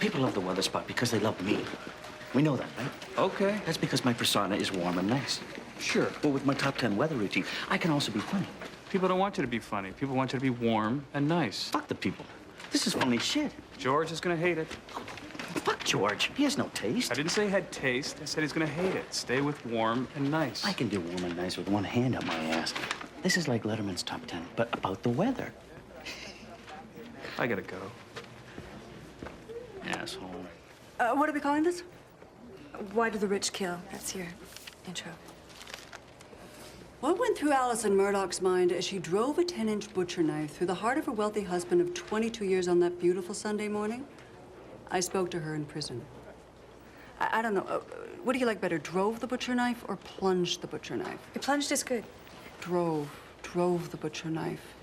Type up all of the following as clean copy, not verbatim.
People love the weather spot because they love me. We know that, right? Okay. That's because my persona is warm and nice. Sure. But with my top 10 weather routine, I can also be funny. People don't want you to be funny. People want you to be warm and nice. Fuck the people. This is funny shit. George is gonna hate it. Fuck George. He has no taste. I didn't say he had taste. I said he's gonna hate it. Stay with warm and nice. I can do warm and nice with one hand up my ass. This is like Letterman's top 10, but about the weather. I gotta go. Asshole. What are we calling this? Why do the rich kill? That's your intro. What went through Alison Murdoch's mind as she drove a 10-inch butcher knife through the heart of her wealthy husband of 22 years on that beautiful Sunday morning? I spoke to her in prison. I don't know. What do you like better, drove the butcher knife or plunged the butcher knife? Your plunged is good. Drove the butcher knife,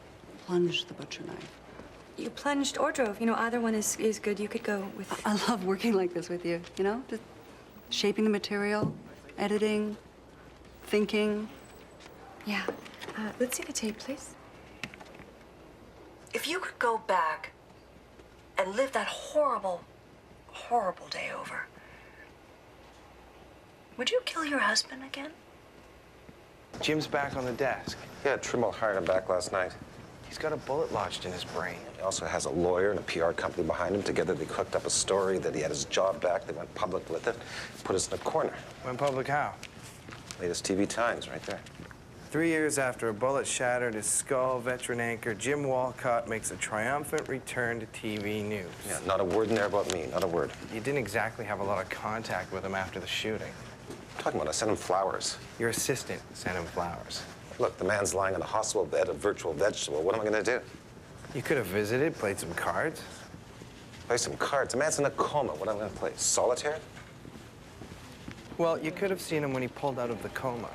plunged the butcher knife. You plunged or drove. You know, either one is good. You could go with... I love working like this with you, you know? Just shaping the material, editing, thinking. Yeah. Let's see the tape, please. If you could go back and live that horrible, horrible day over, would you kill your husband again? Jim's back on the desk. Yeah, Trimble hired him back last night. He's got a bullet lodged in his brain. He also has a lawyer and a PR company behind him. Together, they cooked up a story that he had his job back. They went public with it, put us in a corner. Went public how? Latest TV Times, right there. 3 years after a bullet shattered his skull, veteran anchor Jim Walcott makes a triumphant return to TV news. Yeah, not a word in there about me, not a word. You didn't exactly have a lot of contact with him after the shooting. I'm talking about, I sent him flowers. Your assistant sent him flowers. Look, the man's lying on a hospital bed, a virtual vegetable. What am I going to do? You could have visited, played some cards. Play some cards. The man's in a coma. What am I going to play? Solitaire? Well, you could have seen him when he pulled out of the coma.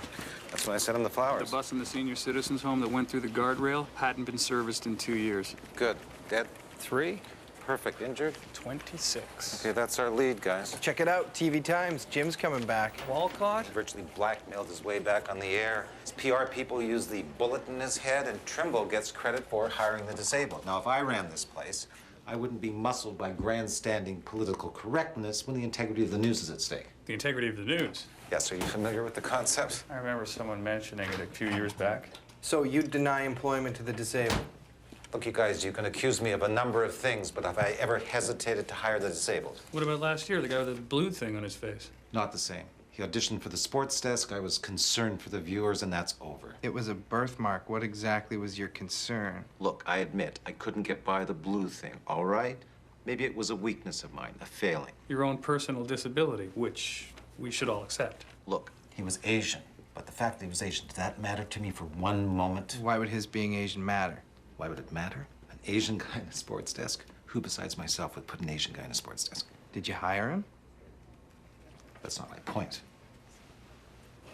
That's when I sent him the flowers. The bus in the senior citizens home that went through the guardrail hadn't been serviced in 2 years. Good. Dead? 3? Perfect. Injured? 26. Okay, that's our lead, guys. Check it out, TV Times. Jim's coming back. Walcott? Virtually blackmailed his way back on the air. His PR people use the bullet in his head, and Trimble gets credit for hiring the disabled. Now, if I ran this place, I wouldn't be muscled by grandstanding political correctness when the integrity of the news is at stake. The integrity of the news. Yes, are you familiar with the concept? I remember someone mentioning it a few years back. So you'd deny employment to the disabled? Look, you guys, you can accuse me of a number of things, but have I ever hesitated to hire the disabled? What about last year, the guy with the blue thing on his face? Not the same. He auditioned for the sports desk. I was concerned for the viewers, and that's over. It was a birthmark. What exactly was your concern? Look, I admit, I couldn't get by the blue thing, all right? Maybe it was a weakness of mine, a failing. Your own personal disability, which we should all accept. Look, he was Asian, but the fact that he was Asian, did that matter to me for one moment? Why would his being Asian matter? Why would it matter? An Asian guy in a sports desk? Who besides myself would put an Asian guy in a sports desk? Did you hire him? That's not my point.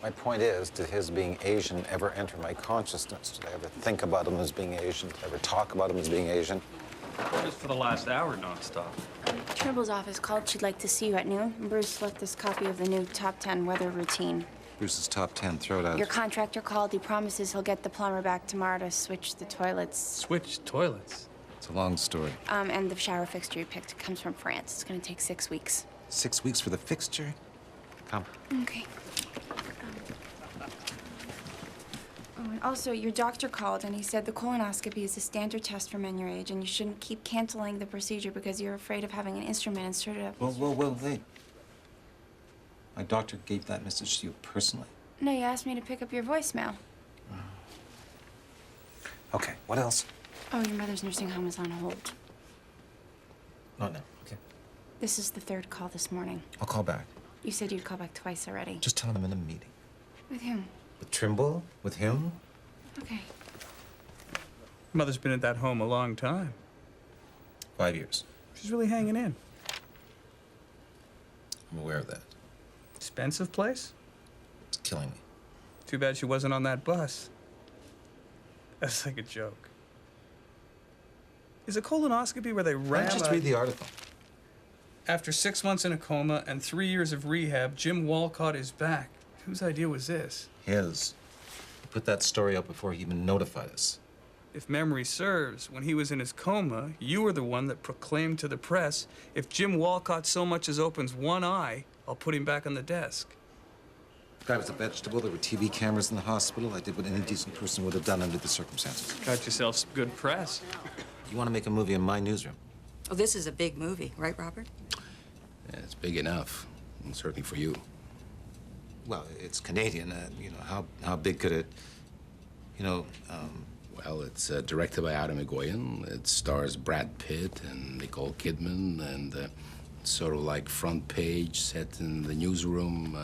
My point is, did his being Asian ever enter my consciousness? Did I ever think about him as being Asian? Did I ever talk about him as being Asian? Just for the last hour, nonstop. Trimble's office called. She'd like to see you at noon. Bruce left this copy of the new top 10 weather routine. Bruce's top 10, throw it out. Your contractor called. He promises he'll get the plumber back tomorrow to switch the toilets. Switch toilets? It's a long story. And the shower fixture you picked comes from France. It's gonna take 6 weeks. 6 weeks for the fixture? Come. Okay. Oh, and also, your doctor called and he said the colonoscopy is a standard test for men your age and you shouldn't keep canceling the procedure because you're afraid of having an instrument inserted up. Well, wait. My doctor gave that message to you personally. No, you asked me to pick up your voicemail. Okay, what else? Oh, your mother's nursing home is on hold. Not now, okay. This is the 3rd call this morning. I'll call back. You said you'd call back twice already. Just tell him I'm in a meeting. With whom? With Trimble? With him? Okay. Mother's been at that home a long time. 5 years. She's really hanging in. I'm aware of that. Expensive place? It's killing me. Too bad she wasn't on that bus. That's like a joke. Is a colonoscopy where they ram Just read the article. After 6 months in a coma and 3 years of rehab, Jim Walcott is back. Whose idea was this? His. He put that story out before he even notified us. If memory serves, when he was in his coma, you were the one that proclaimed to the press, if Jim Walcott so much as opens one eye, I'll put him back on the desk. The guy was a vegetable. There were TV cameras in the hospital. I did what any decent person would have done under the circumstances. Got yourself some good press. You want to make a movie in my newsroom? Oh, this is a big movie, right, Robert? Yeah, it's big enough, and certainly for you. Well, it's Canadian. You know, how big could it, you know, Well, it's directed by Adam Egoyan. It stars Brad Pitt and Nicole Kidman, and sort of like front page set in the newsroom,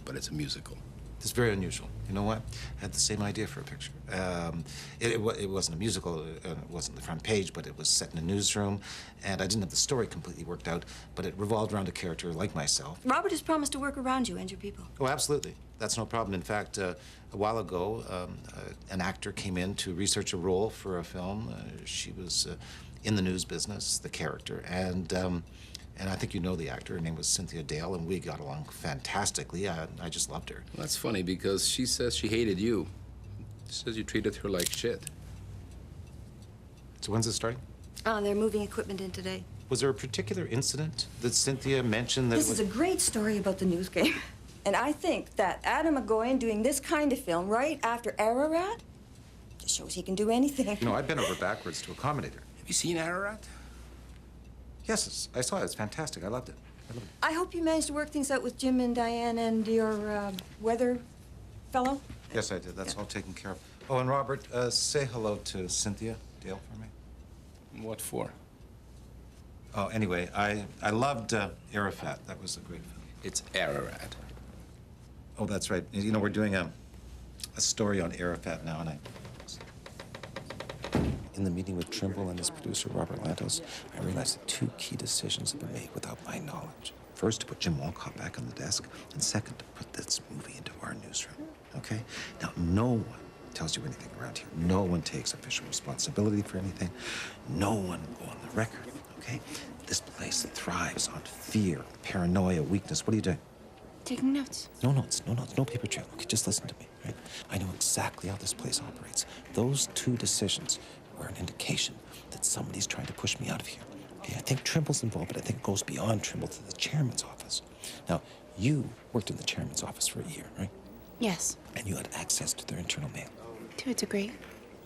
but it's a musical. It's very unusual. You know what? I had the same idea for a picture. It wasn't a musical, it wasn't the front page, but it was set in a newsroom, and I didn't have the story completely worked out, but it revolved around a character like myself. Robert has promised to work around you and your people. Oh, absolutely. That's no problem. In fact, a while ago, an actor came in to research a role for a film. She was in the news business, the character, and I think you know the actor. Her name was Cynthia Dale, and we got along fantastically. I just loved her. That's funny because she says she hated you. She says you treated her like shit. So when's it starting? They're moving equipment in today. Was there a particular incident that Cynthia mentioned that This is a great story about the news game. And I think that Adam Egoyan doing this kind of film right after Ararat just shows he can do anything. No, I bent over backwards to accommodate her. Have you seen Ararat? Yes, I saw it. It's fantastic. I loved it. I hope you managed to work things out with Jim and Diane and your weather fellow. Yes, I did. That's all taken care of. Oh, and Robert, say hello to Cynthia Dale for me. What for? Oh, anyway, I loved Arafat. That was a great film. It's Ararat. Oh, that's right. You know, we're doing a story on Arafat now, and in the meeting with Trimble and his producer, Robert Lantos, I realized that two key decisions have been made without my knowledge. First, to put Jim Walcott back on the desk, and second, to put this movie into our newsroom, okay? Now, no one tells you anything around here. No one takes official responsibility for anything. No one will go on the record, okay? This place thrives on fear, paranoia, weakness. What are you doing? Taking notes. No notes, no notes, no paper trail. Okay, just listen to me, right? I know exactly how this place operates. Those two decisions were an indication that somebody's trying to push me out of here. Okay, I think Trimble's involved, but I think it goes beyond Trimble to the chairman's office. Now, you worked in the chairman's office for a year, right? Yes, And you had access to their internal mail. to a degree.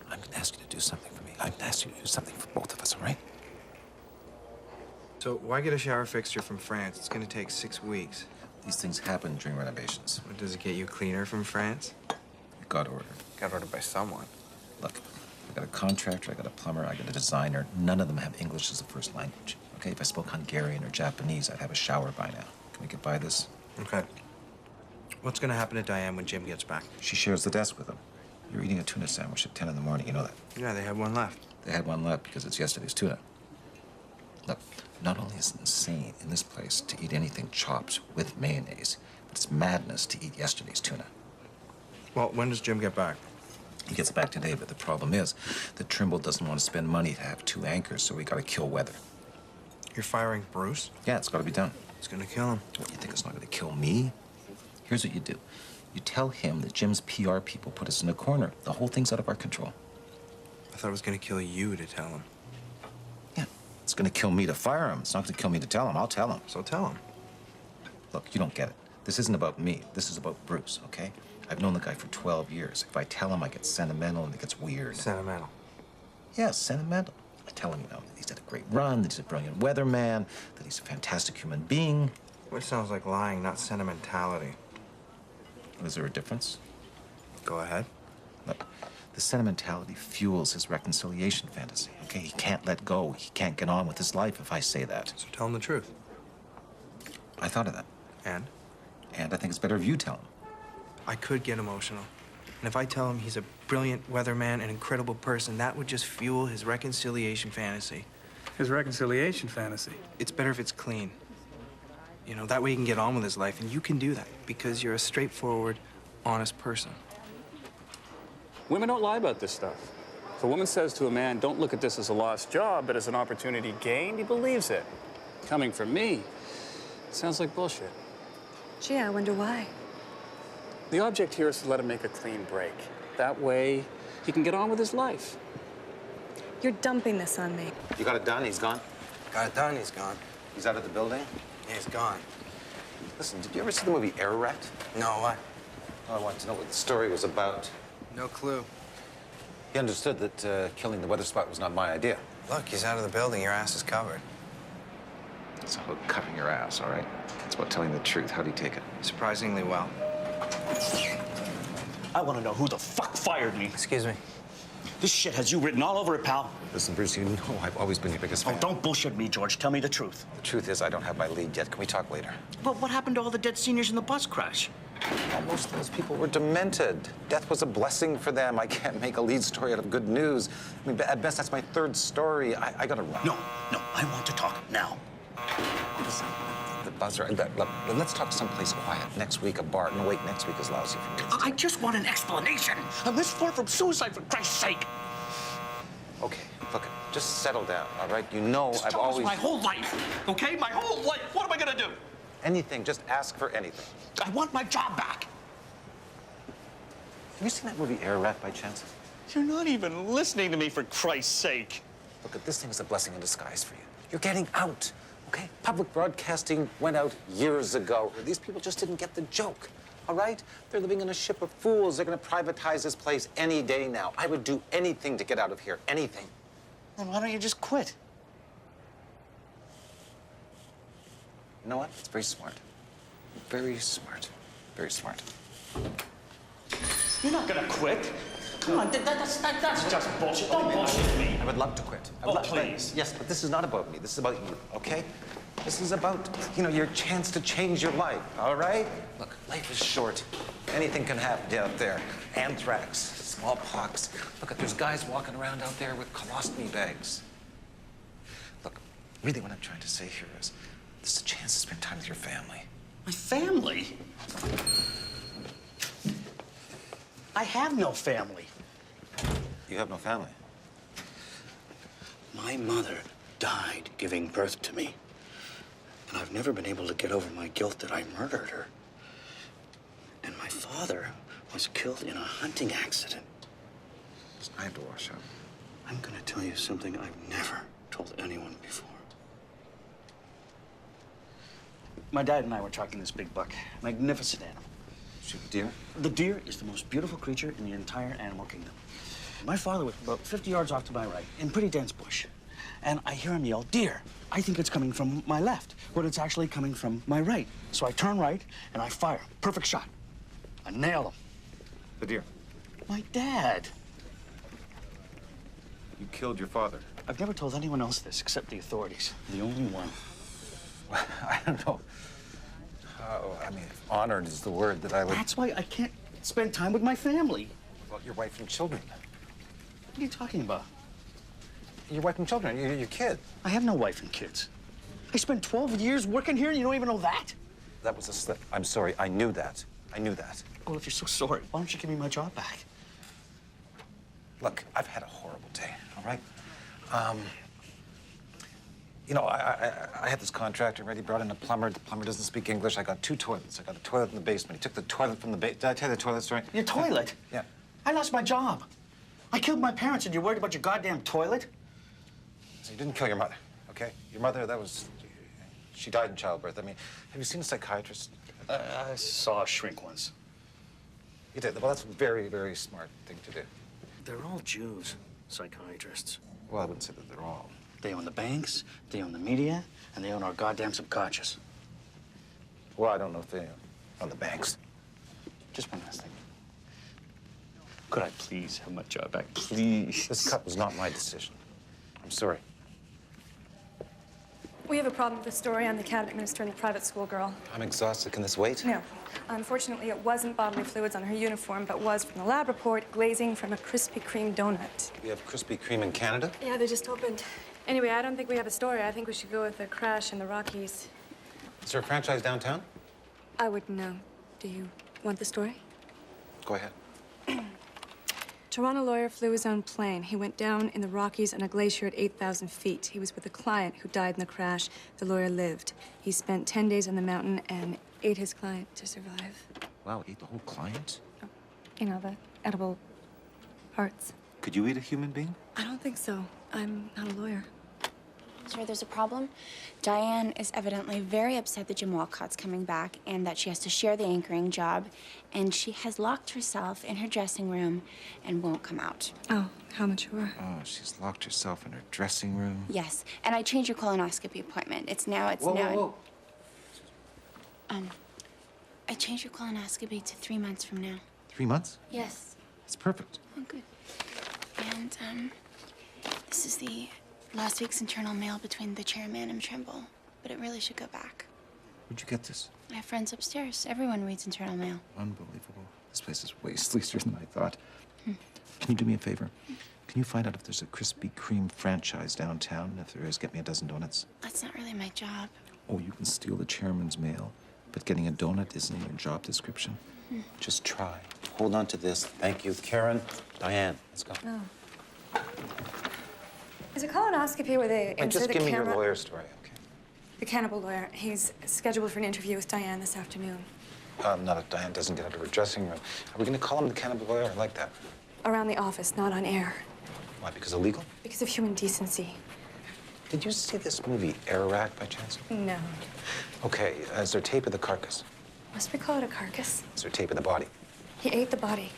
I'm gonna ask you to do something for me. I'm gonna ask you to do something for both of us, all right? So why get a shower fixture from France? It's gonna take 6 weeks. These things happen during renovations. What, does it get you cleaner from France? God ordered. Got ordered by someone. Look, I got a contractor, I got a plumber, I got a designer. None of them have English as a first language. Okay, if I spoke Hungarian or Japanese, I'd have a shower by now. Can we get by this? Okay. What's gonna happen to Diane when Jim gets back? She shares the desk with him. You're eating a tuna sandwich at 10 in the morning, you know that. Yeah, they have one left. They had one left because it's yesterday's tuna. Look, not only is it insane in this place to eat anything chopped with mayonnaise, but it's madness to eat yesterday's tuna. Well, when does Jim get back? He gets back today, but the problem is that Trimble doesn't want to spend money to have two anchors, so we gotta kill weather. You're firing Bruce? Yeah, it's gotta be done. It's gonna kill him. What, you think it's not gonna kill me? Here's what you do. You tell him that Jim's PR people put us in a corner. The whole thing's out of our control. I thought it was gonna kill you to tell him. Yeah, it's gonna kill me to fire him. It's not gonna kill me to tell him. I'll tell him. So tell him. Look, you don't get it. This isn't about me. This is about Bruce, okay? I've known the guy for 12 years. If I tell him, I get sentimental and it gets weird. Sentimental. Yeah, sentimental. I tell him, that he's had a great run, that he's a brilliant weatherman, that he's a fantastic human being. Which sounds like lying, not sentimentality. Is there a difference? Go ahead. Look, the sentimentality fuels his reconciliation fantasy, okay? He can't let go. He can't get on with his life if I say that. So tell him the truth. I thought of that. And? And I think it's better if you tell him. I could get emotional. And if I tell him he's a brilliant weatherman, an incredible person, that would just fuel his reconciliation fantasy. His reconciliation fantasy. It's better if it's clean. You know, that way he can get on with his life, and you can do that because you're a straightforward, honest person. Women don't lie about this stuff. If a woman says to a man, don't look at this as a lost job, but as an opportunity gained, he believes it. Coming from me, it sounds like bullshit. Gee, I wonder why. The object here is to let him make a clean break. That way, he can get on with his life. You're dumping this on me. You got it done? He's gone? Got it done, he's gone. He's out of the building? Yeah, he's gone. Listen, did you ever see the movie Ararat? No, what? I wanted to know what the story was about. No clue. He understood that killing the weather spot was not my idea. Look, he's out of the building. Your ass is covered. It's not about covering your ass, all right? It's about telling the truth. How do you take it? Surprisingly well. I want to know who the fuck fired me. Excuse me. This shit has you written all over it, pal. Listen, Bruce, you know I've always been your biggest fan. Oh, don't bullshit me, George. Tell me the truth. The truth is I don't have my lead yet. Can we talk later? But what happened to all the dead seniors in the bus crash? Well, most of those people were demented. Death was a blessing for them. I can't make a lead story out of good news. I mean, at best, that's my third story. I gotta run. No, I want to talk now. Listen, the buzzer. Let's talk someplace quiet. Next week, a bar. No, wait, next week is lousy for me. I just want an explanation. I'm this far from suicide, for Christ's sake. Okay, look, just settle down, all right? You know I've always... my whole life, okay? My whole life. What am I gonna do? Anything, just ask for anything. I want my job back. Have you seen that movie Ararat by chance? You're not even listening to me, for Christ's sake. Look, this thing is a blessing in disguise for you. You're getting out, okay? Public broadcasting went out years ago. These people just didn't get the joke, all right? They're living in a ship of fools. They're gonna privatize this place any day now. I would do anything to get out of here, anything. Then why don't you just quit? You know what? It's very smart. Very smart. Very smart. You're not gonna quit. Come on, that's just bullshit. Don't bullshit me. I would love to quit. Please. Yes, but this is not about me. This is about you, okay? This is about, your chance to change your life, all right? Look, life is short. Anything can happen out there. Anthrax, smallpox. Look, there's guys walking around out there with colostomy bags. Look, really what I'm trying to say here is, this is a chance to spend time with your family. My family? I have no family. You have no family? My mother died giving birth to me. And I've never been able to get over my guilt that I murdered her. And my father was killed in a hunting accident. I have to wash up. I'm gonna tell you something I've never told anyone before. My dad and I were tracking this big buck. Magnificent animal. Shoot a deer? The deer is the most beautiful creature in the entire animal kingdom. My father was about 50 yards off to my right, in pretty dense bush. And I hear him yell, "Deer!" I think it's coming from my left, but it's actually coming from my right. So I turn right, and I fire. Perfect shot. I nail him. The deer? My dad. You killed your father. I've never told anyone else this except the authorities. The only one. I don't know. Oh, I mean, honored is the word that I would... That's why I can't spend time with my family. Well, your wife and children. What are you talking about? Your wife and children, your kid. I have no wife and kids. I spent 12 years working here and you don't even know that? That was a slip. I'm sorry. I knew that. I knew that. Well, if you're so sorry, why don't you give me my job back? Look, I've had a horrible day, all right? I had this contractor ready, brought in a plumber. The plumber doesn't speak English. I got 2 toilets. I got a toilet in the basement. He took the toilet from the basement. Did I tell you the toilet story? Your toilet? Yeah. I lost my job. I killed my parents and you're worried about your goddamn toilet? So you didn't kill your mother, okay? Your mother, she died in childbirth. I mean, have you seen a psychiatrist? I saw a shrink once. You did? Well, that's a very, very smart thing to do. They're all Jews, psychiatrists. Well, I wouldn't say that they're all. They own the banks, they own the media, and they own our goddamn subconscious. Well, I don't know if they own the banks. Just one last thing. Could I please have my job back, please? This cut was not my decision. I'm sorry. We have a problem with the story on the cabinet minister and the private school girl. I'm exhausted. Can this wait? No. Unfortunately, it wasn't bodily fluids on her uniform, but was, from the lab report, glazing from a Krispy Kreme donut. We have Krispy Kreme in Canada? Yeah, they just opened. Anyway, I don't think we have a story. I think we should go with the crash in the Rockies. Is there a franchise downtown? I wouldn't know. Do you want the story? Go ahead. Toronto lawyer flew his own plane. He went down in the Rockies on a glacier at 8,000 feet. He was with a client who died in the crash. The lawyer lived. He spent 10 days on the mountain and ate his client to survive. Wow, ate the whole client? You know, the edible parts. Could you eat a human being? I don't think so. I'm not a lawyer. Sir, there's a problem. Diane is evidently very upset that Jim Walcott's coming back and that she has to share the anchoring job. And she has locked herself in her dressing room and won't come out. Oh, how mature. Oh, she's locked herself in her dressing room. Yes, and I changed your colonoscopy appointment. It's now. Whoa. I changed your colonoscopy to 3 months from now. 3 months? Yes. That's perfect. Oh, good. And, this is the last week's internal mail between the chairman and Trimble, but it really should go back. Where'd you get this? I have friends upstairs. Everyone reads internal mail. Unbelievable. This place is way sleazier than I thought. Can you do me a favor? Can you find out if there's a Krispy Kreme franchise downtown? And if there is, get me a dozen donuts. That's not really my job. Oh, you can steal the chairman's mail, but getting a donut isn't in your job description. Just try. Hold on to this. Thank you. Karen, Diane, let's go. Oh. There's a colonoscopy where they insert just the give me camera. your lawyer story, okay? The cannibal lawyer. He's scheduled for an interview with Diane this afternoon. Not if Diane doesn't get out of her dressing room. Are we going to call him the cannibal lawyer? I like that. Around the office, not on air. Why, because illegal? Because of human decency. Did you see this movie, Ararat, by chance? No. Okay, is there tape of the carcass? Must we call it a carcass? Is there tape of the body? He ate the body.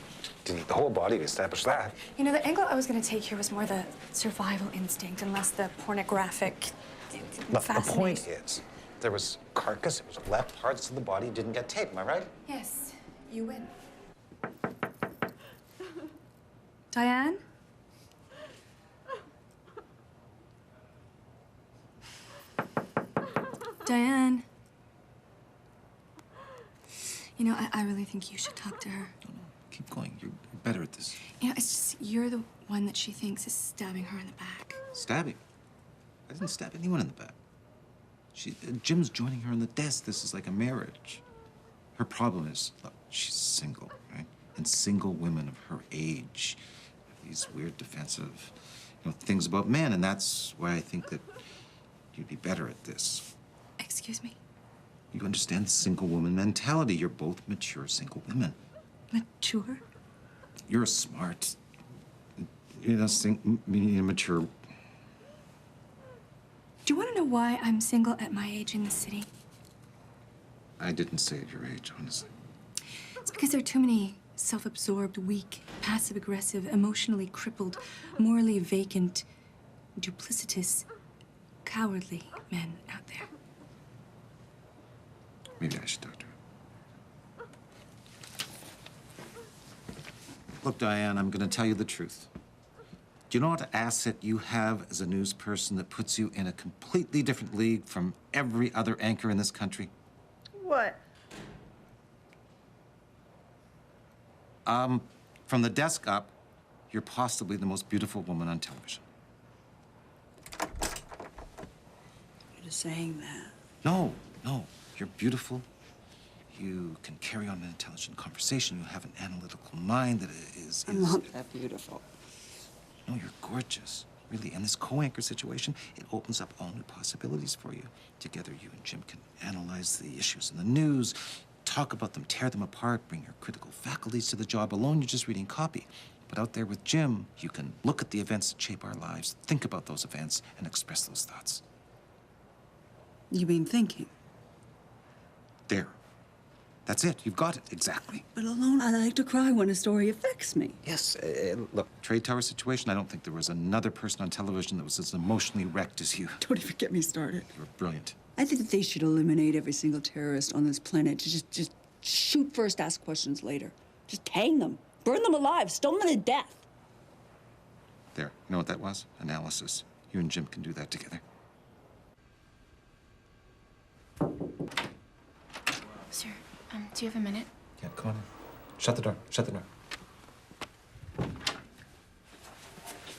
Didn't eat the whole body to establish that. You know, the angle I was going to take here was more the survival instinct and less the pornographic Look, the fascination. point is, there was carcass, it was left, parts of the body didn't get tape, am I right? Yes, you win. Diane? Diane. You know, I really think you should talk to her. No, keep going. You're better at this. You know, it's just you're the one that she thinks is stabbing her in the back. Stabbing? I didn't stab anyone in the back. Jim's joining her on the desk. This is like a marriage. Her problem is, look, she's single, right? And single women of her age have these weird defensive, things about men, and that's why I think that you'd be better at this. Excuse me? You understand the single woman mentality. You're both mature single women. Mature? You're smart, mature. Do you want to know why I'm single at my age in the city? I didn't say at your age, honestly. It's because there are too many self-absorbed, weak, passive-aggressive, emotionally crippled, morally vacant, duplicitous, cowardly men out there. Maybe I should talk to her. Look, Diane, I'm going to tell you the truth. Do you know what asset you have as a news person that puts you in a completely different league from every other anchor in this country? What? From the desk up, you're possibly the most beautiful woman on television. You're just saying that. No. You're beautiful. You can carry on an intelligent conversation. You have an analytical mind that is... I'm not that beautiful. No, you're gorgeous, really. And this co-anchor situation, it opens up all new possibilities for you. Together, you and Jim can analyze the issues in the news, talk about them, tear them apart, bring your critical faculties to the job. Alone, you're just reading copy. But out there with Jim, you can look at the events that shape our lives, think about those events, and express those thoughts. You mean thinking? There. That's it. You've got it. Exactly. But alone, I like to cry when a story affects me. Yes. Look, trade tower situation, I don't think there was another person on television that was as emotionally wrecked as you. Don't even get me started. You were brilliant. I think that they should eliminate every single terrorist on this planet. Just shoot first, ask questions later. Just hang them. Burn them alive. Stone them to death. There. You know what that was? Analysis. You and Jim can do that together. Sir, do you have a minute? Yeah, come on in. Shut the door. Shut the door.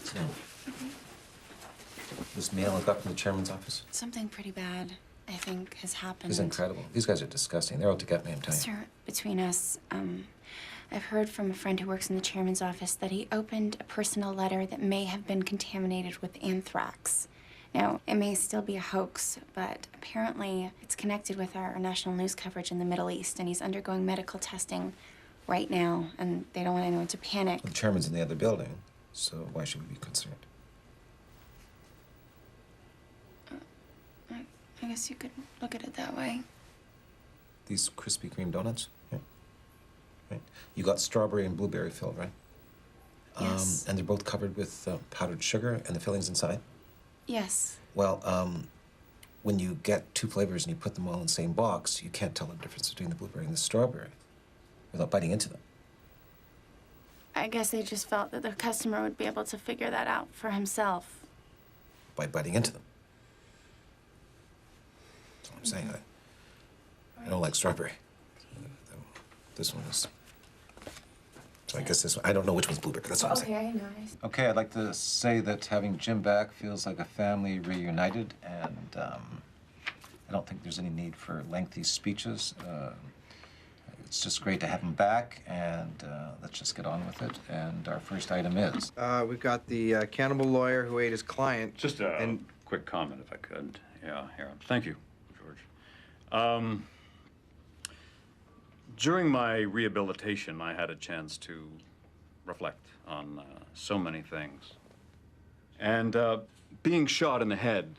Sit down. This mail I got from the chairman's office. Something pretty bad, I think, has happened. It's incredible. These guys are disgusting. They're out to get me, I'm telling you. Sir, between us, I've heard from a friend who works in the chairman's office that he opened a personal letter that may have been contaminated with anthrax. Now, it may still be a hoax, but apparently it's connected with our national news coverage in the Middle East, and he's undergoing medical testing right now, and they don't want anyone to panic. The chairman's in the other building, so why should we be concerned? guess you could look at it that way. These Krispy Kreme donuts? Yeah. Right. You got strawberry and blueberry filled, right? Yes. And they're both covered with powdered sugar and the fillings inside? Yes. Well, when you get two flavors and you put them all in the same box, you can't tell the difference between the blueberry and the strawberry without biting into them. I guess they just felt that the customer would be able to figure that out for himself. By biting into them. That's what I'm saying. I don't like strawberry. This one is. So I guess this one, I don't know which one's blueberry, but that's what I'm saying. Okay, I know. Okay, I'd like to say that having Jim back feels like a family reunited, and I don't think there's any need for lengthy speeches. It's just great to have him back, and let's just get on with it. And our first item is... We've got the cannibal lawyer who ate his client. Just a quick comment, if I could. Yeah, here. Thank you, George. During my rehabilitation, I had a chance to reflect on so many things. And being shot in the head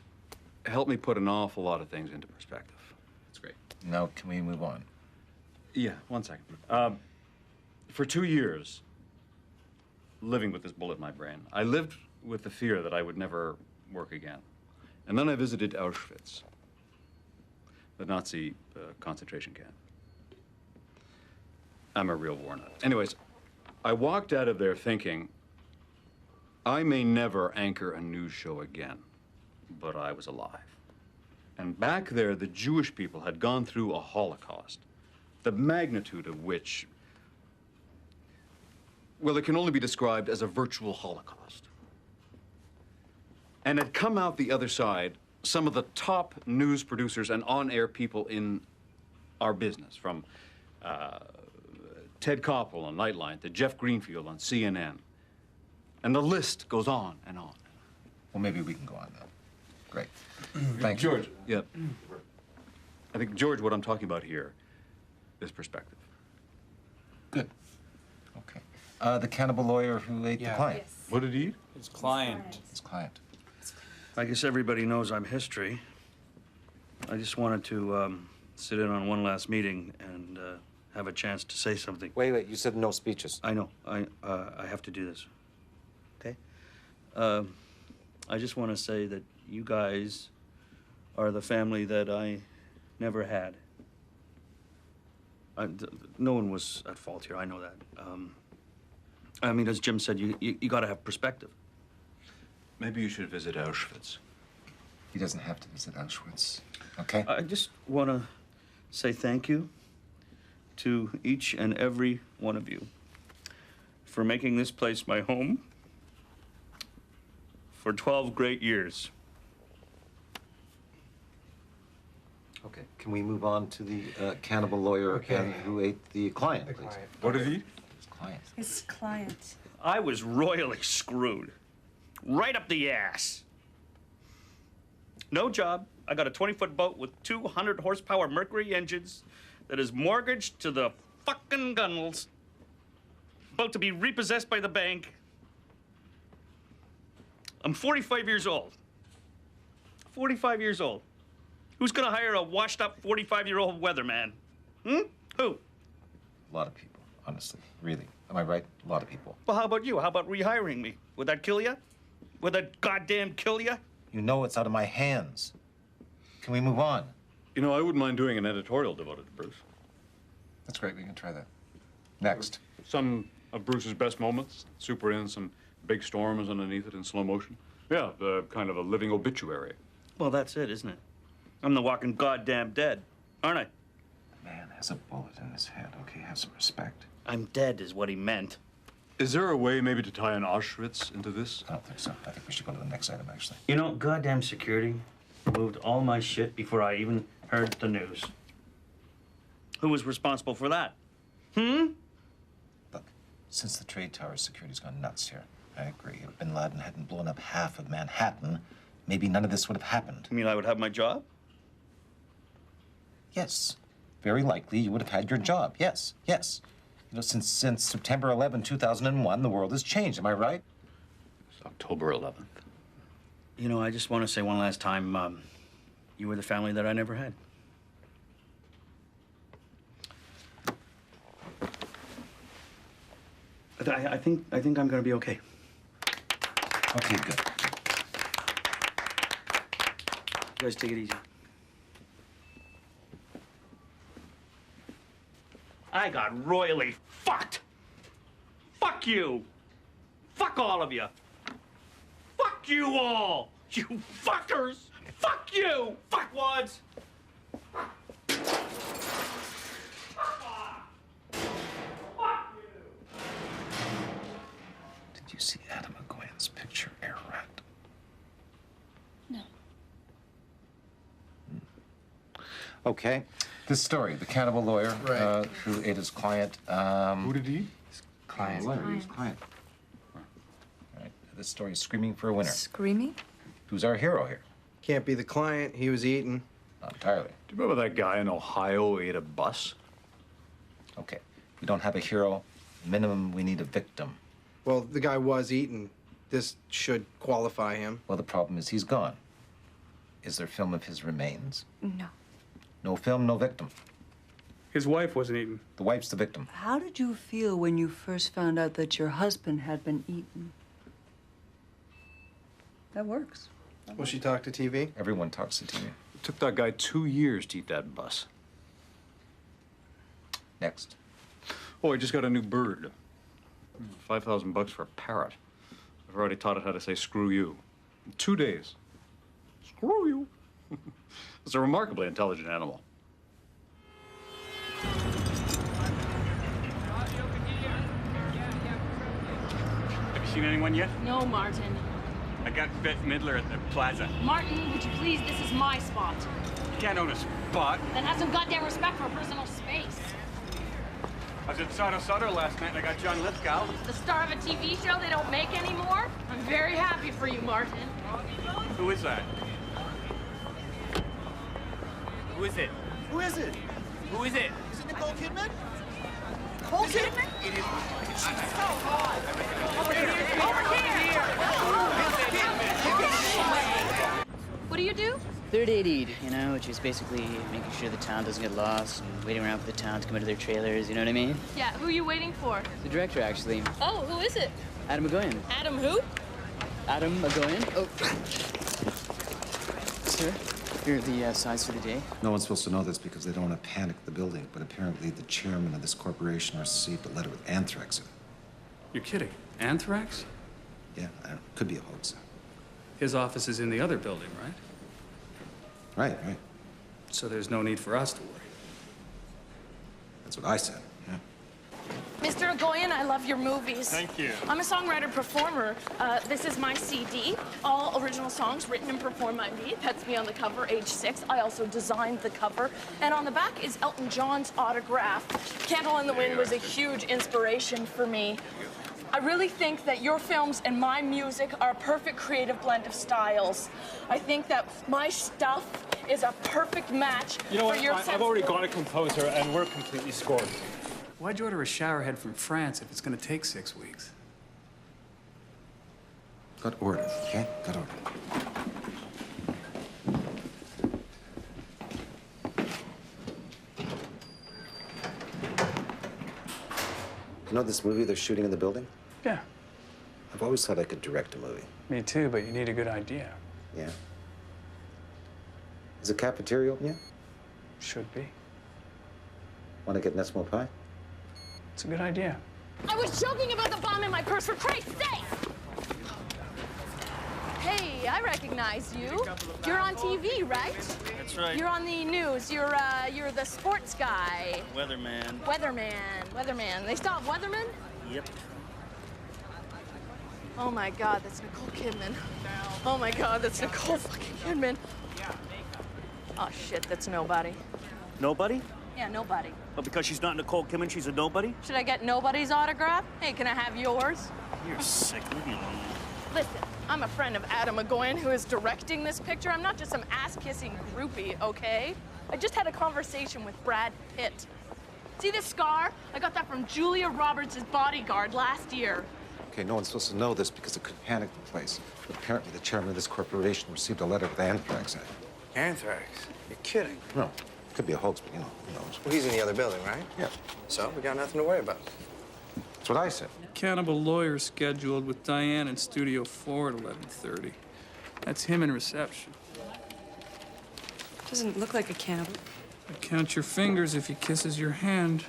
helped me put an awful lot of things into perspective. It's great. Now, can we move on? Yeah, 1 second. For 2 years, living with this bullet in my brain, I lived with the fear that I would never work again. And then I visited Auschwitz, the Nazi concentration camp. I'm a real war nut. Anyways, I walked out of there thinking, I may never anchor a news show again, but I was alive. And back there, the Jewish people had gone through a Holocaust, the magnitude of which, well, it can only be described as a virtual Holocaust. And had come out the other side some of the top news producers and on-air people in our business, from Ted Koppel on Nightline to Jeff Greenfield on CNN. And the list goes on and on. Well, maybe we can go on now. Great. Thank you. George, yeah. I think, George, what I'm talking about here is perspective. Good. Okay. The cannibal lawyer who ate the client. Yes. What did he eat? His client. His client. I guess everybody knows I'm history. I just wanted to sit in on one last meeting and have a chance to say something. Wait, you said no speeches. I know. I have to do this. Okay? I just want to say that you guys are the family that I never had. No one was at fault here. I know that. I mean, as Jim said, you got to have perspective. Maybe you should visit Auschwitz. He doesn't have to visit Auschwitz, okay? I just want to say thank you to each and every one of you for making this place my home for 12 great years. Okay, can we move on to the cannibal lawyer who ate the client, please? What did he eat? His client. His client. I was royally screwed. Right up the ass. No job. I got a 20-foot boat with 200 horsepower Mercury engines that is mortgaged to the fucking gunnels. About to be repossessed by the bank. I'm 45 years old. 45 years old. Who's gonna hire a washed-up 45-year-old weatherman? Who? A lot of people, honestly, really. Am I right? A lot of people. Well, how about you? How about rehiring me? Would that kill you? Would that goddamn kill you? You know it's out of my hands. Can we move on? You know, I wouldn't mind doing an editorial devoted to Bruce. That's great. We can try that. Next. Some of Bruce's best moments. Super in some big storms underneath it in slow motion. Yeah, the kind of a living obituary. Well, that's it, isn't it? I'm the walking goddamn dead, aren't I? Man has a bullet in his head. Okay, have some respect. I'm dead is what he meant. Is there a way maybe to tie an Auschwitz into this? I don't think so. I think we should go to the next item, actually. You know, goddamn security moved all my shit before I even heard the news. Who was responsible for that? Look, since the trade tower, security's gone nuts here. I agree. If Bin Laden hadn't blown up half of Manhattan, maybe none of this would have happened. You mean I would have my job? Yes. Very likely you would have had your job. Yes, yes. You know, since September 11, 2001, the world has changed. Am I right? It's October 11th. You know, I just want to say one last time, you were the family that I never had. I think I'm gonna be okay. Okay, good. You guys take it easy. I got royally fucked. Fuck you. Fuck all of you. Fuck you all. You fuckers. Fuck you. Fuckwads. Did you see Adam McGuinn's picture, Ararat? No. Okay. This story, the cannibal lawyer who ate his client. Who did he eat? His client. His client. All right. This story is screaming for a winner. Screaming? Who's our hero here? Can't be the client. He was eaten. Not entirely. Do you remember that guy in Ohio who ate a bus? Okay. We don't have a hero. Minimum, we need a victim. Well, the guy was eaten. This should qualify him. Well, the problem is he's gone. Is there film of his remains? No. No film, no victim. His wife wasn't eaten. The wife's the victim. How did you feel when you first found out that your husband had been eaten? That works. Will she talk to TV? Everyone talks to TV. It took that guy 2 years to eat that bus. Next. Oh, I just got a new bird. $5,000 for a parrot. I've already taught it how to say screw you. In 2 days. Screw you. It's a remarkably intelligent animal. Have you seen anyone yet? No, Martin. I got Bette Midler at the plaza. Martin, would you please? This is my spot. You can't own a spot. That has some goddamn respect for personal space. I was at Soto last night and I got John Lithgow. The star of a TV show they don't make anymore? I'm very happy for you, Martin. Who is that? Who is it? Who is it? Who is it? Is it Nicole Kidman? Nicole Kidman? It is. What do you do? Third aid, you know, which is basically making sure the town doesn't get lost and waiting around for the town to come into their trailers, you know what I mean? Yeah, who are you waiting for? The director, actually. Oh, who is it? Adam McGoyan. Adam who? Adam McGoyan. Oh. Sir, here are the sides for the day. No one's supposed to know this because they don't want to panic the building, but apparently the chairman of this corporation received a letter with anthrax in it. You're kidding. Anthrax? Yeah, I don't know. Could be a hoax. His office is in the other building, right? Right. So there's no need for us to worry. That's what I said, yeah. Mr. Agoyan, I love your movies. Thank you. I'm a songwriter-performer. This is my CD. All original songs written and performed by me. That's me on the cover, age 6. I also designed the cover. And on the back is Elton John's autograph. Candle in the Wind was a huge inspiration for me. I really think that your films and my music are a perfect creative blend of styles. I think that my stuff is a perfect match for your sense. I've already got a composer, and we're completely scored. Why'd you order a showerhead from France if it's going to take 6 weeks? Got order, okay? Got order. You know this movie they're shooting in the building? Yeah. I've always thought I could direct a movie. Me too, but you need a good idea. Yeah. Is a cafeteria open yet? Should be. Want to get Nesmo pie? It's a good idea. I was joking about the bomb in my purse, for Christ's sake! Hey, I recognize you. You're on TV, right? That's right. You're on the news. You're the sports guy. Weatherman. Weatherman. They still have Weatherman? Yep. Oh my God, that's Nicole Kidman. Oh my God, that's Nicole fucking Kidman. Oh shit, that's nobody. Nobody? Yeah, nobody. But because she's not Nicole Kidman, she's a nobody? Should I get nobody's autograph? Hey, can I have yours? You're sick. Leave me alone. Listen, I'm a friend of Adam McGoyan who is directing this picture. I'm not just some ass-kissing groupie, okay? I just had a conversation with Brad Pitt. See this scar? I got that from Julia Roberts' bodyguard last year. Okay, no one's supposed to know this because it could panic the place. But apparently the chairman of this corporation received a letter with anthrax in it. Anthrax? You're kidding. No, could be a hoax, but you know, who knows? Well, he's in the other building, right? Yeah. So we got nothing to worry about. That's what I said. Cannibal lawyer scheduled with Diane in Studio 4 at 11:30. That's him in reception. Doesn't look like a cannibal. But count your fingers if he kisses your hand.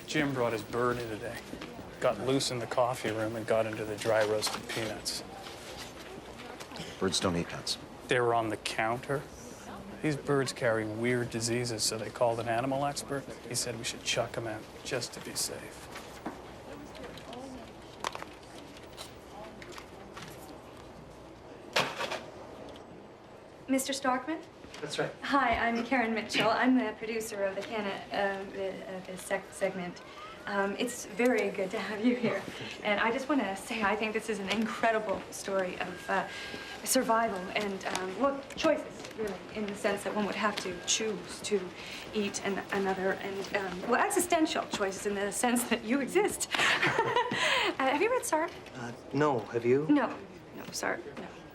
Jim brought his bird in today. Got loose in the coffee room and got into the dry roasted peanuts. Birds don't eat nuts. They were on the counter. These birds carry weird diseases, so they called an animal expert. He said we should chuck them out just to be safe. Mr. Starkman? That's right. Hi, I'm Karen Mitchell. I'm the producer of the segment. It's very good to have you here. And I just want to say I think this is an incredible story of survival and, well, choices, really, in the sense that one would have to choose to eat another and, well, existential choices in the sense that you exist. Have you read Sark? No. Have you? No, Sark,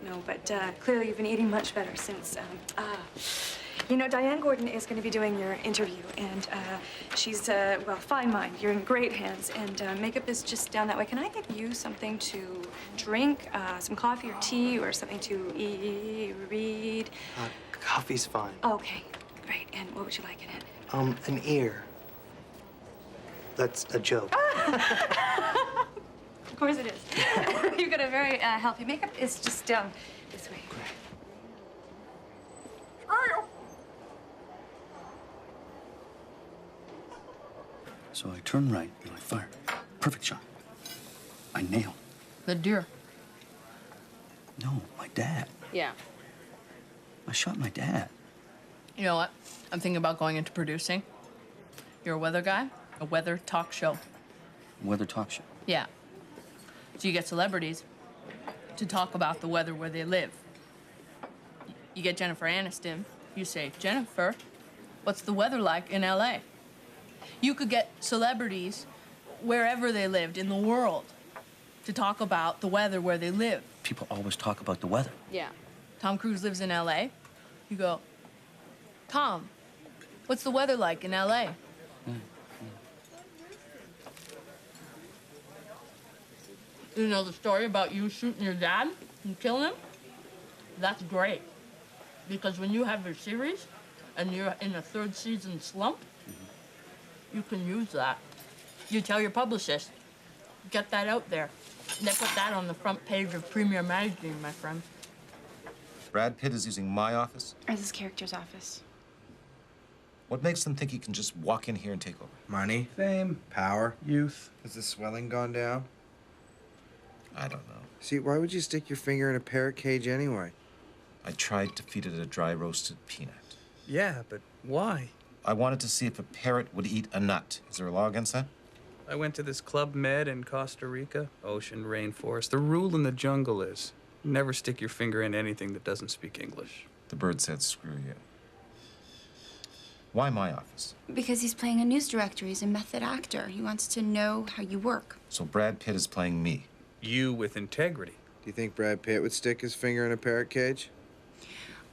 no, but clearly you've been eating much better since, you know, Diane Gordon is going to be doing your interview, and she's, well, fine mind. You're in great hands, and makeup is just down that way. Can I get you something to drink, some coffee or tea, or something to read? Coffee's fine. Okay, great. And what would you like in it? An ear. That's a joke. Of course it is. You've got a very healthy makeup. It's just down this way. So I turn right and I fire. Perfect shot. I nail. The deer. No, my dad. Yeah. I shot my dad. You know what? I'm thinking about going into producing. You're a weather guy, a weather talk show. Weather talk show. Yeah. So you get celebrities to talk about the weather where they live. You get Jennifer Aniston. You say, Jennifer, what's the weather like in LA? You could get celebrities wherever they lived in the world to talk about the weather where they live. People always talk about the weather. Yeah. Tom Cruise lives in LA. You go, Tom, what's the weather like in LA? You know the story about you shooting your dad and killing him? That's great. Because when you have your series and you're in a third season slump, you can use that. You tell your publicist, get that out there. They put that on the front page of Premier Magazine, my friend. Brad Pitt is using my office? Or this character's office. What makes them think he can just walk in here and take over? Money. Fame. Power. Youth. Has the swelling gone down? I don't know. See, why would you stick your finger in a parrot cage anyway? I tried to feed it a dry roasted peanut. Yeah, but why? I wanted to see if a parrot would eat a nut. Is there a law against that? I went to this Club Med in Costa Rica, ocean, rainforest. The rule in the jungle is never stick your finger in anything that doesn't speak English. The bird said, screw you. Why my office? Because he's playing a news director. He's a method actor. He wants to know how you work. So Brad Pitt is playing me. You with integrity. Do you think Brad Pitt would stick his finger in a parrot cage?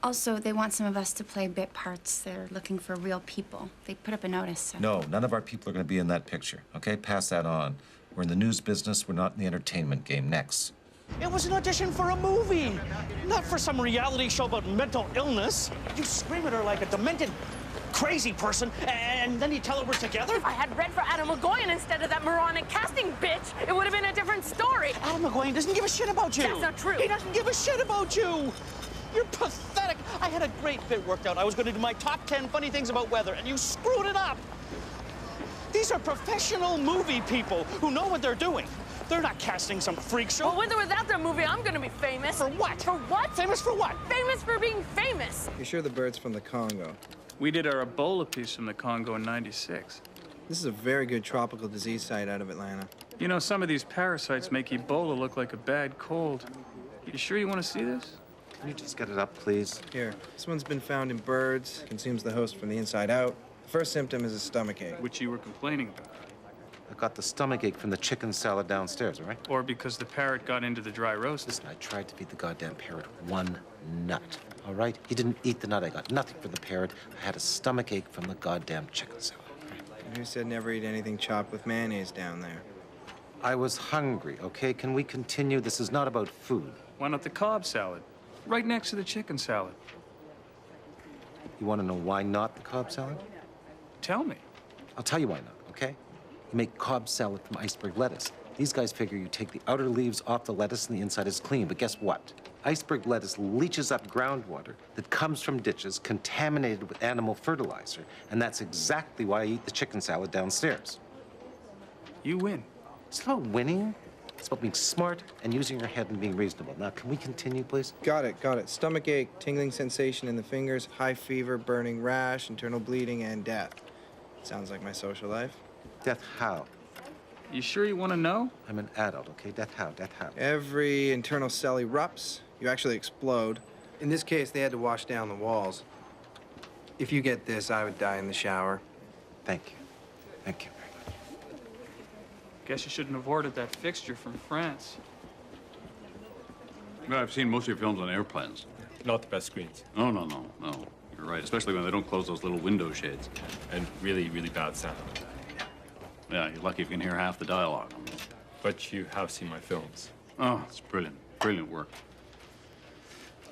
Also, they want some of us to play bit parts. They're looking for real people. They put up a notice. So. No, none of our people are going to be in that picture, okay? Pass that on. We're in the news business. We're not in the entertainment game. Next. It was an audition for a movie, not for some reality show about mental illness. You scream at her like a demented, crazy person, and then you tell her we're together? If I had read for Adam McGoyan instead of that moronic casting bitch, it would have been a different story. Adam McGoyan doesn't give a shit about you. That's not true. He doesn't give a shit about you. You're pathetic. I had a great bit worked out. I was going to do my top 10 funny things about weather, and you screwed it up. These are professional movie people who know what they're doing. They're not casting some freak show. Well, with or without their movie, I'm gonna be famous. For what? For what? Famous for what? Famous for being famous. You sure the bird's from the Congo? We did our Ebola piece from the Congo in '96. This is a very good tropical disease site out of Atlanta. You know, some of these parasites make Ebola look like a bad cold. You sure you want to see this? Can you just get it up, please? Here, this one's been found in birds, consumes the host from the inside out. The first symptom is a stomachache. Which you were complaining about. I got the stomachache from the chicken salad downstairs, all right? Or because the parrot got into the dry roast. Listen, I tried to feed the goddamn parrot one nut, all right? He didn't eat the nut. I got nothing for the parrot. I had a stomachache from the goddamn chicken salad. And who said never eat anything chopped with mayonnaise down there? I was hungry, okay? Can we continue? This is not about food. Why not the Cobb salad? Right next to the chicken salad. You want to know why not the Cobb salad? Tell me. I'll tell you why not, okay? You make Cobb salad from iceberg lettuce. These guys figure you take the outer leaves off the lettuce and the inside is clean. But guess what? Iceberg lettuce leaches up groundwater that comes from ditches contaminated with animal fertilizer. And that's exactly why I eat the chicken salad downstairs. You win. It's not winning. It's about being smart and using your head and being reasonable. Now, can we continue, please? Got it, got it. Stomachache, tingling sensation in the fingers, high fever, burning rash, internal bleeding, and death. Sounds like my social life. Death how? You sure you want to know? I'm an adult, okay? Death how? Death how? Every internal cell erupts. You actually explode. In this case, they had to wash down the walls. If you get this, I would die in the shower. Thank you. Thank you. Guess you shouldn't have ordered that fixture from France. No, I've seen most of your films on airplanes. Not the best screens. No. You're right, especially when they don't close those little window shades. And really, really bad sound. Yeah, you're lucky if you can hear half the dialogue. But you have seen my films. Oh, it's brilliant. Brilliant work.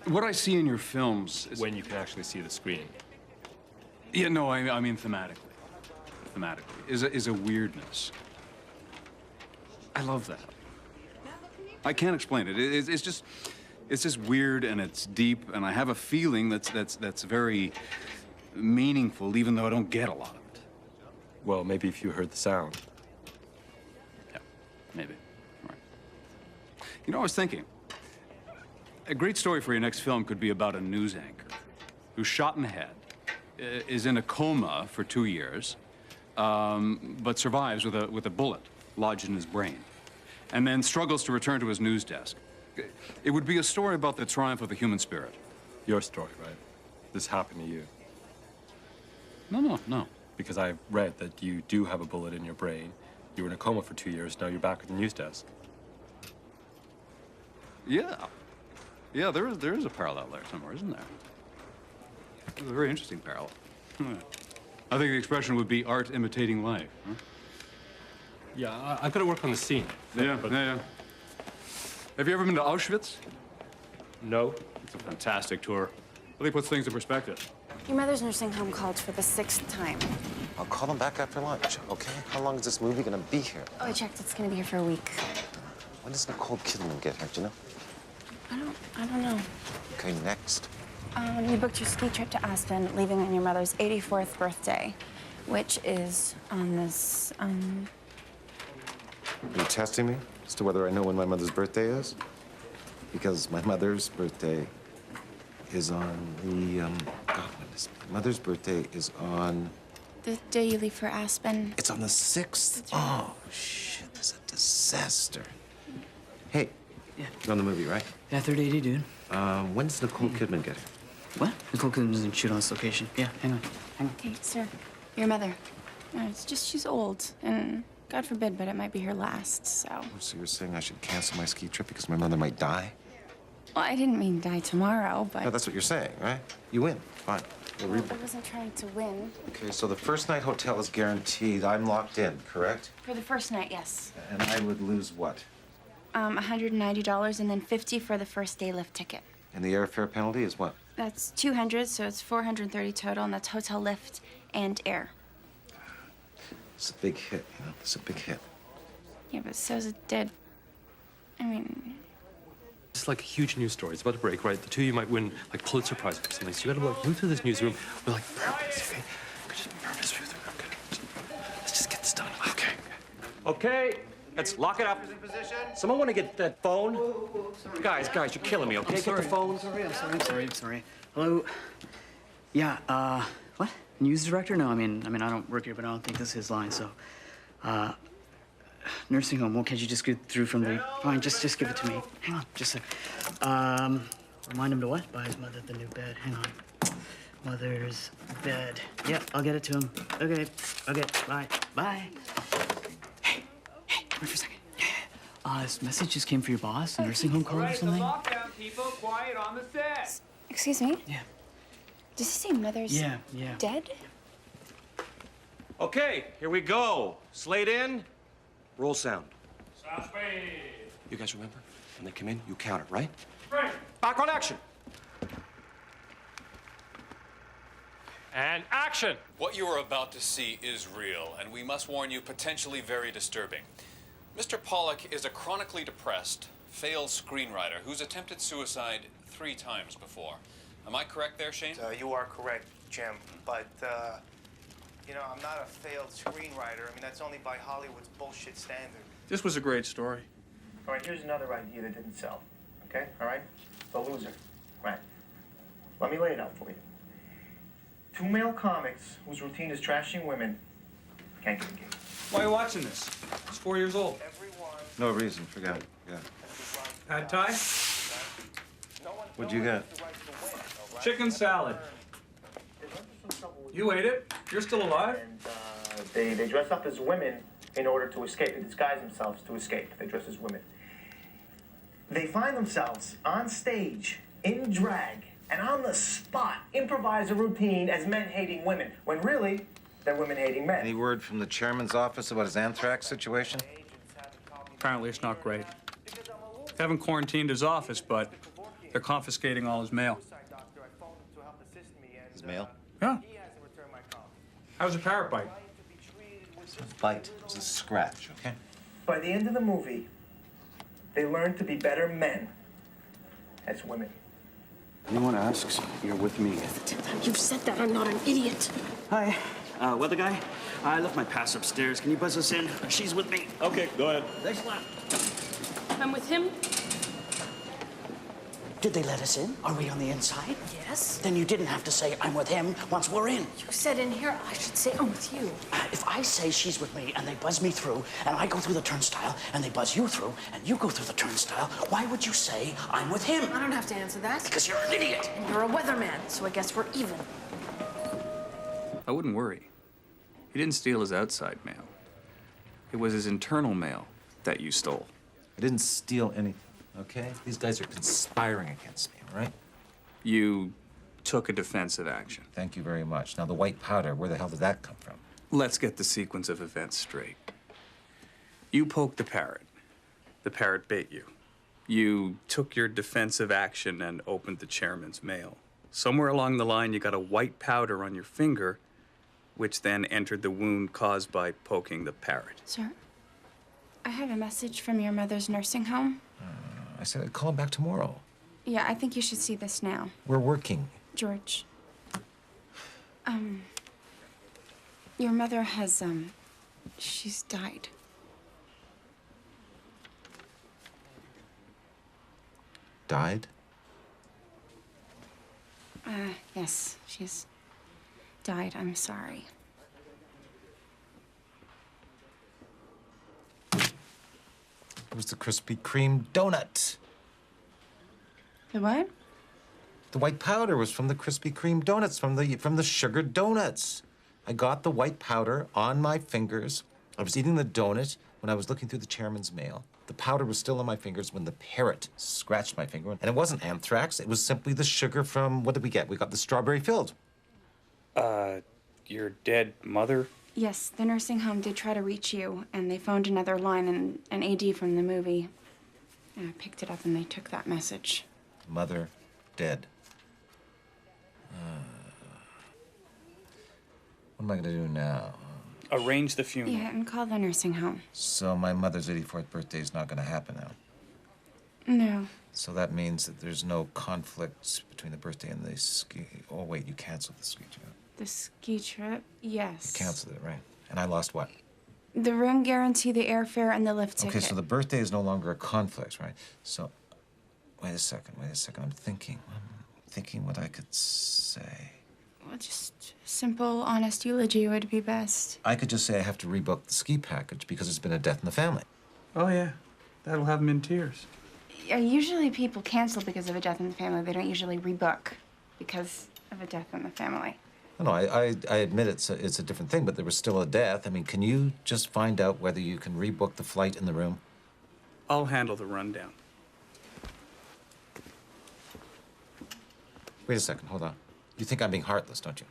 What I see in your films is... When you can actually see the screen. Yeah, no, I mean thematically. Thematically. Is a weirdness. I love that. I can't explain it. It's just weird and it's deep, and I have a feeling that's very meaningful, even though I don't get a lot of it. Well, maybe if you heard the sound. Yeah, maybe. All right. You know, I was thinking, a great story for your next film could be about a news anchor who's shot in the head, is in a coma for 2 years, but survives with a bullet lodged in his brain, and then struggles to return to his news desk. It would be a story about the triumph of the human spirit. Your story, right? This happened to you. No. Because I've read that you do have a bullet in your brain. You were in a coma for 2 years, now you're back at the news desk. Yeah, there is a parallel there somewhere, isn't there? It's a very interesting parallel. I think the expression would be art imitating life. Huh? Yeah, I've got to work on the scene. Yeah. Have you ever been to Auschwitz? No. It's a fantastic tour. Really puts things in perspective. Your mother's nursing home called for the 6th time. I'll call them back after lunch, okay? How long is this movie gonna be here? Oh, I checked. It's gonna be here for a week. When does Nicole Kidman get here, do you know? I don't know. Okay, next. You booked your ski trip to Aspen, leaving on your mother's 84th birthday, which is on this, Are you testing me as to whether I know when my mother's birthday is? Because my mother's birthday is on the, God, when is my mother's birthday is on... The day you leave for Aspen. It's on the 6th? Oh, shit, this is a disaster. Hey, yeah. You're on the movie, right? Yeah, 3080, dude. When does Nicole Kidman get here? What? Nicole Kidman doesn't shoot on this location. Yeah, hang on. Okay, sir. Your mother. No, it's just she's old, and God forbid, but it might be her last, so... So you're saying I should cancel my ski trip because my mother might die? Well, I didn't mean die tomorrow, but... No, that's what you're saying, right? You win. Fine. Well, I wasn't trying to win. Okay, so the first night hotel is guaranteed. I'm locked in, correct? For the first night, yes. And I would lose what? $190 and then $50 for the first day lift ticket. And the airfare penalty is what? That's $200, so it's $430 total, and that's hotel lift and air. It's a big hit, you know? It's a big hit. Yeah, but so's a dead... I mean... It's like a huge news story. It's about to break, right? The two of you might win, like, Pulitzer Prize or something. So you gotta, like, move through this newsroom with, like, purpose, okay? Just purpose through them, okay? Let's just get this done. Okay. Okay, let's lock it up. Someone want to get that phone? Guys, you're killing me, okay? Get the phone. I'm sorry. Hello? Yeah, what? News director? No, I mean, I don't work here, but I don't think this is his line, so, nursing home. Well, can't you just go through from the... Fine, just give it to me. Hang on, just a sec. Remind him to what? Buy his mother the new bed. Hang on. Mother's bed. Yeah, I'll get it to him. Okay, bye. Bye. Hey, Wait for a second. This message just came for your boss, a nursing home call or something? Lockdown, people, quiet on the set. Excuse me? Yeah. Does he say mother's Yeah. dead? Okay, here we go. Slate in, roll sound. You guys remember? When they come in, you counter, right? Right. Back on action. And action! What you are about to see is real, and we must warn you, potentially very disturbing. Mr. Pollock is a chronically depressed, failed screenwriter who's attempted suicide 3 times before. Am I correct there, Shane? You are correct, Jim. But, you know, I'm not a failed screenwriter. I mean, that's only by Hollywood's bullshit standard. This was a great story. All right, here's another idea that didn't sell. Okay? All right? The Loser. Right. Let me lay it out for you. 2 male comics whose routine is trashing women can't get engaged. Why are you watching this? It's 4 years old. No reason. Forget it. Yeah. Pad Thai? What'd you get? Chicken salad. You ate it? You're still alive? They dress up as women in order to escape. They disguise themselves to escape. They dress as women. They find themselves on stage, in drag, and on the spot improvise a routine as men hating women, when really, they're women hating men. Any word from the chairman's office about his anthrax situation? Apparently it's not great. They haven't quarantined his office, but they're confiscating all his mail. His mail? Yeah. How's a parrot bite? It's a bite. It's a scratch, okay? By the end of the movie, they learn to be better men as women. Anyone asks, you're with me. You've said that. I'm not an idiot. Hi. Weather guy, I left my pass upstairs. Can you buzz us in? She's with me. Okay, go ahead. Thanks a lot. I'm with him. Did they let us in? Are we on the inside? Yes. Then you didn't have to say, I'm with him, once we're in. You said in here, I should say I'm with you. If I say she's with me and they buzz me through, and I go through the turnstile and they buzz you through, and you go through the turnstile, why would you say I'm with him? I don't have to answer that. Because you're an idiot. And you're a weatherman, so I guess we're even. I wouldn't worry. He didn't steal his outside mail. It was his internal mail that you stole. I didn't steal anything, okay? These guys are conspiring against me, all right? You took a defensive action. Thank you very much. Now, the white powder, where the hell did that come from? Let's get the sequence of events straight. You poked the parrot. The parrot bit you. You took your defensive action and opened the chairman's mail. Somewhere along the line, you got a white powder on your finger, which then entered the wound caused by poking the parrot. Sir, I have a message from your mother's nursing home. I said I'd call him back tomorrow. Yeah, I think you should see this now. We're working. George. Your mother has, she's died. Died? Yes, she's died. I'm sorry. It was the Krispy Kreme donut. The what? The white powder was from the Krispy Kreme donuts, from the sugar donuts. I got the white powder on my fingers. I was eating the donut when I was looking through the chairman's mail. The powder was still on my fingers when the parrot scratched my finger. And it wasn't anthrax. It was simply the sugar from, what did we get? We got the strawberry filled. Your dead mother? Yes, the nursing home did try to reach you, and they phoned another line, and an AD from the movie picked it up, and they took that message. Mother dead. What am I gonna do now? Arrange the funeral. Yeah, and call the nursing home. So my mother's 84th birthday is not gonna happen now. No. So that means that there's no conflict between the birthday and the ski. Oh wait, you canceled the ski trip. The ski trip? Yes. You canceled it, right? And I lost what? The room guarantee, the airfare, and the lift ticket. Okay, so the birthday is no longer a conflict, right? So, wait a second. I'm thinking what I could say. Well, just simple, honest eulogy would be best. I could just say I have to rebook the ski package because there's been a death in the family. Oh, yeah. That'll have him in tears. Yeah, usually people cancel because of a death in the family. They don't usually rebook because of a death in the family. No, I admit it's a different thing, but there was still a death. I mean, can you just find out whether you can rebook the flight in the room? I'll handle the rundown. Wait a second, hold on. You think I'm being heartless, don't you?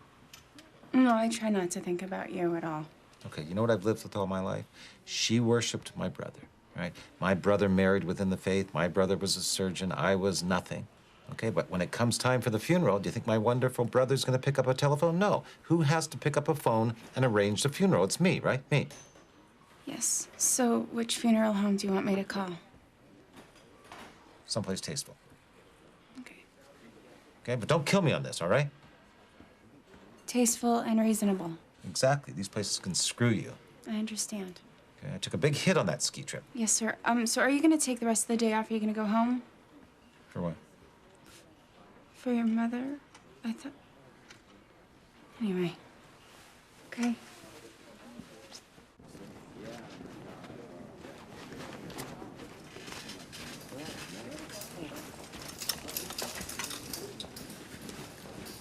No, I try not to think about you at all. Okay, you know what I've lived with all my life? She worshipped my brother, right? My brother married within the faith. My brother was a surgeon. I was nothing. Okay, but when it comes time for the funeral, do you think my wonderful brother's gonna pick up a telephone? No. Who has to pick up a phone and arrange the funeral? It's me, right? Me. Yes. So, which funeral home do you want me to call? Someplace tasteful. Okay, but don't kill me on this, all right? Tasteful and reasonable. Exactly. These places can screw you. I understand. Okay, I took a big hit on that ski trip. Yes, sir. So are you gonna take the rest of the day off? Are you gonna go home? For what? For your mother? I thought... Anyway. Okay.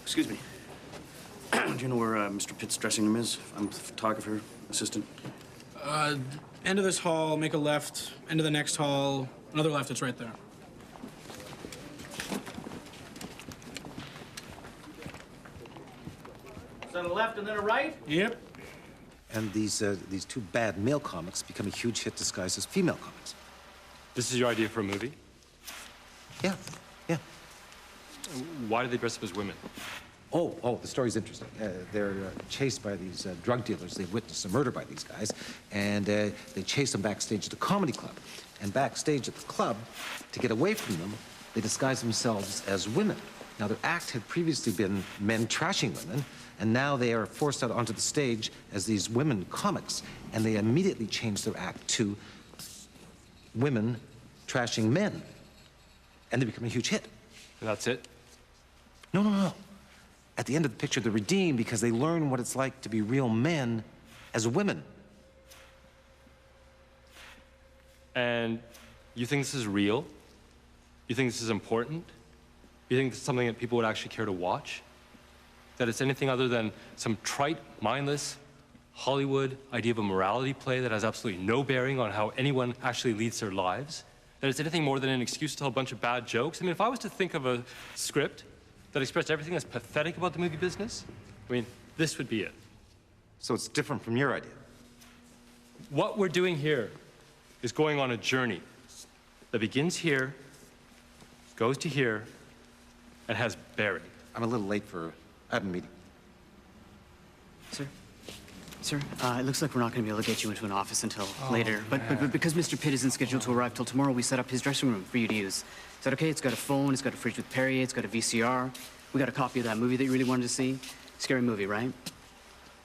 Excuse me. Do you know where Mr. Pitt's dressing room is? I'm the photographer, assistant. End of this hall, make a left. End of the next hall, another left, it's right there. So a left and then a right? Yep. And these two bad male comics become a huge hit disguised as female comics. This is your idea for a movie? Yeah, yeah. Why do they dress up as women? Oh, the story's interesting. They're chased by these drug dealers. They've witnessed a murder by these guys, and they chase them backstage at the comedy club. And backstage at the club, to get away from them, they disguise themselves as women. Now, their act had previously been men trashing women, and now they are forced out onto the stage as these women comics, and they immediately change their act to women trashing men. And they become a huge hit. And that's it? No. At the end of the picture, they're redeemed because they learn what it's like to be real men as women. And you think this is real? You think this is important? You think it's something that people would actually care to watch? That it's anything other than some trite, mindless Hollywood idea of a morality play that has absolutely no bearing on how anyone actually leads their lives? That it's anything more than an excuse to tell a bunch of bad jokes? I mean, if I was to think of a script that expressed everything that's pathetic about the movie business, I mean, this would be it. So it's different from your idea? What we're doing here is going on a journey that begins here, goes to here, and has bearing. I'm a little late for... I have a meeting. Sir, it looks like we're not going to be able to get you into an office until later. But because Mr. Pitt isn't scheduled to arrive till tomorrow, we set up his dressing room for you to use. Is that okay? It's got a phone, it's got a fridge with Perrier, it's got a VCR. We got a copy of that movie that you really wanted to see. Scary movie, right?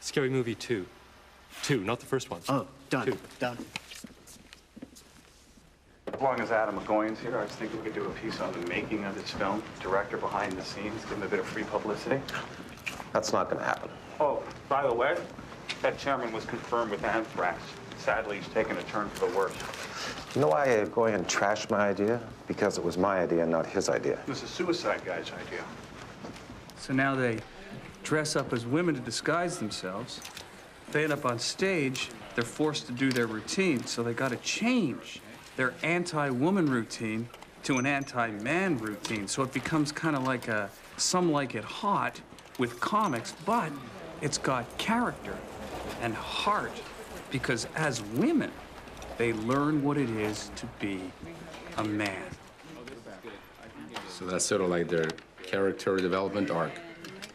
Scary Movie 2. 2, not the first one. Oh, done. 2. Done. As long as Adam McGoyan's here, I was thinking we could do a piece on the making of this film, director behind the scenes, give him a bit of free publicity. That's not going to happen. Oh, by the way, that chairman was confirmed with anthrax. Sadly, he's taken a turn for the worse. You know why Goyan trashed my idea? Because it was my idea, not his idea. It was a suicide guy's idea. So now they dress up as women to disguise themselves. They end up on stage, they're forced to do their routine, so they gotta change their anti-woman routine to an anti-man routine. So it becomes kind of like a Some Like It Hot with comics, but it's got character and heart, because as women, they learn what it is to be a man. So that's sort of like their character development arc.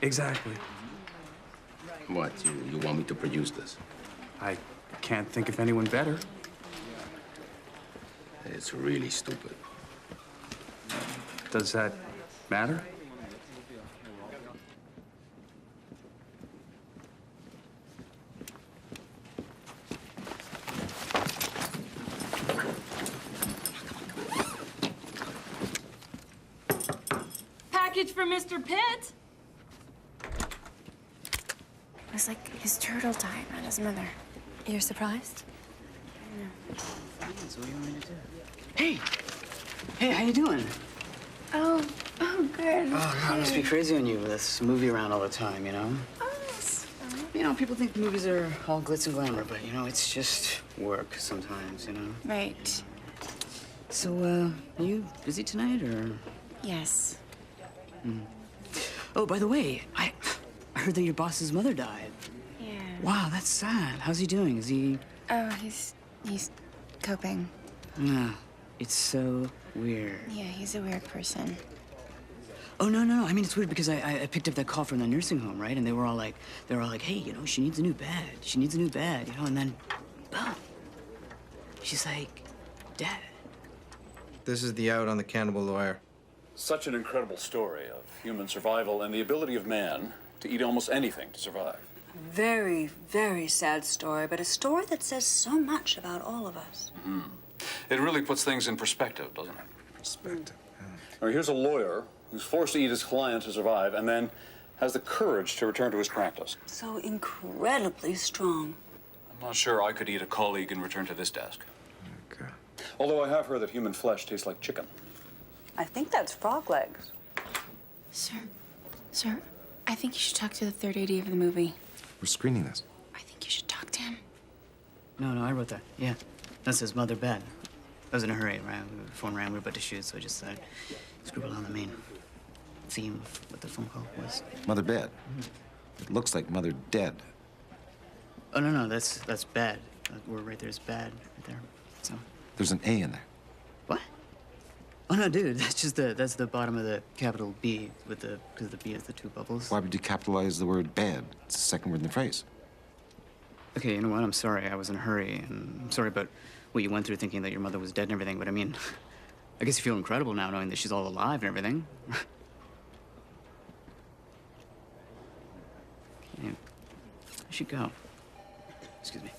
Exactly. What, you want me to produce this? I can't think of anyone better. It's really stupid. Does that matter? Package for Mr. Pitt. It was like his turtle died, not his mother. You're surprised? So what do you want me to do? Hey, how you doing? Oh, good. Oh, God, it must be crazy on you with this movie around all the time, you know? Oh, You know, people think movies are all glitz and glamour, but, you know, it's just work sometimes, you know? Right. So, are you busy tonight, or? Yes. Oh, by the way, I heard that your boss's mother died. Yeah. Wow, that's sad. How's he doing? Is he... Oh, he's coping. Yeah, it's so weird. Yeah, he's a weird person. Oh, no. I mean, it's weird because I picked up that call from the nursing home, right? And they were all like, hey, you know, she needs a new bed. She needs a new bed, you know? And then, boom. She's like, dead. This is the out on the cannibal lawyer. Such an incredible story of human survival and the ability of man to eat almost anything to survive. Very, very sad story, but a story that says so much about all of us. Mm-hmm. It really puts things in perspective, doesn't it? Perspective. Now, here's a lawyer who's forced to eat his client to survive and then has the courage to return to his practice. So incredibly strong. I'm not sure I could eat a colleague and return to this desk. Okay. Although I have heard that human flesh tastes like chicken. I think that's frog legs. Sir, I think you should talk to the third AD of the movie. We're screening this. I think you should talk to him. No, I wrote that. Yeah, that's his mother bed. I was in a hurry, right? Phone rang, we were about to shoot, so I just scribbled on the main theme of what the phone call was. Mother bed. It looks like mother dead. Oh, no, that's bad. We're right there's bad right there. So. There's an A in there. What? Oh no, dude, that's the bottom of the capital B with because the B has the two bubbles. Why would you capitalize the word bed? It's the second word in the phrase. Okay, you know what? I'm sorry. I was in a hurry, and I'm sorry about what you went through thinking that your mother was dead and everything. But I mean, I guess you feel incredible now knowing that she's all alive and everything. Okay, I should go. Excuse me.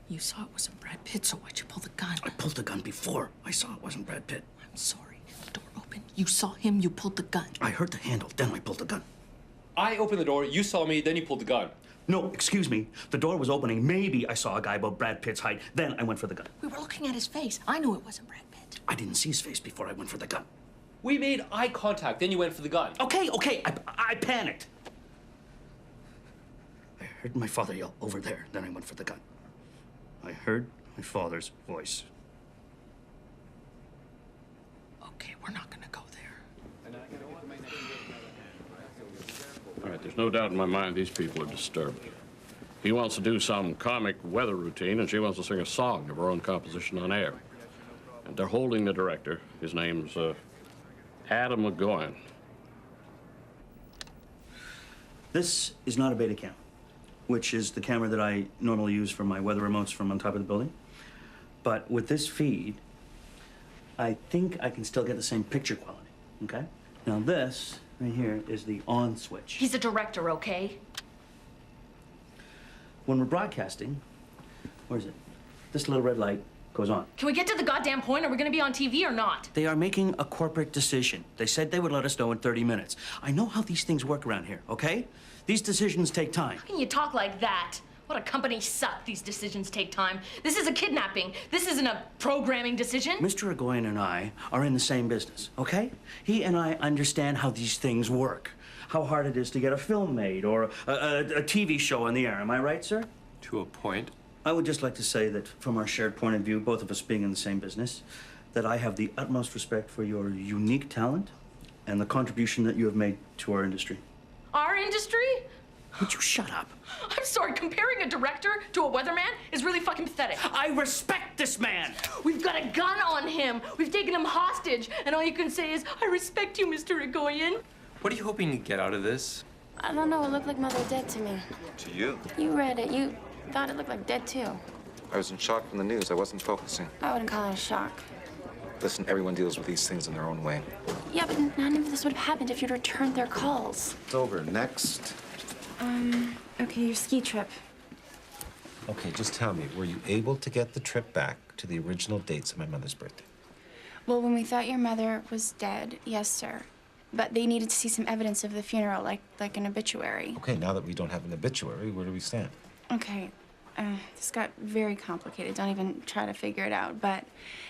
You saw it wasn't Brad Pitt, so why'd you pull the gun? I pulled the gun before I saw it wasn't Brad Pitt. I'm sorry. The door opened. You saw him, you pulled the gun. I heard the handle, then I pulled the gun. I opened the door, you saw me, then you pulled the gun. No, excuse me. The door was opening. Maybe I saw a guy about Brad Pitt's height. Then I went for the gun. We were looking at his face. I knew it wasn't Brad Pitt. I didn't see his face before I went for the gun. We made eye contact, then you went for the gun. Okay. I panicked. I heard my father yell, over there. Then I went for the gun. I heard my father's voice. Okay, we're not gonna go there. All right, there's no doubt in my mind these people are disturbed. He wants to do some comic weather routine, and she wants to sing a song of her own composition on air. And they're holding the director. His name's Adam McGowan. This is not a beta cam, which is the camera that I normally use for my weather remotes from on top of the building. But with this feed, I think I can still get the same picture quality, okay? Now this, right here, is the on switch. He's a director, okay? When we're broadcasting, where is it? This little red light goes on. Can we get to the goddamn point? Are we gonna be on TV or not? They are making a corporate decision. They said they would let us know in 30 minutes. I know how these things work around here, okay? These decisions take time. How can you talk like that? What a company suck. These decisions take time. This is a kidnapping. This isn't a programming decision. Mr. Egoyan and I are in the same business, okay? He and I understand how these things work. How hard it is to get a film made or a TV show on the air. Am I right, sir? To a point. I would just like to say that from our shared point of view, both of us being in the same business, that I have the utmost respect for your unique talent and the contribution that you have made to our industry. Our industry? Would you shut up? I'm sorry, comparing a director to a weatherman is really fucking pathetic. I respect this man! We've got a gun on him. We've taken him hostage, and all you can say is, I respect you, Mr. Egoyan. What are you hoping to get out of this? I don't know. It looked like Mother dead to me. To you. You read it. You thought it looked like dead, too. I was in shock from the news. I wasn't focusing. I wouldn't call it a shock. Listen, everyone deals with these things in their own way. Yeah, but none of this would have happened if you'd returned their calls. It's over. Next. Okay, your ski trip. Okay, just tell me, were you able to get the trip back to the original dates of my mother's birthday? Well, when we thought your mother was dead, yes, sir. But they needed to see some evidence of the funeral, like an obituary. Okay, now that we don't have an obituary, where do we stand? Okay, this got very complicated. Don't even try to figure it out. But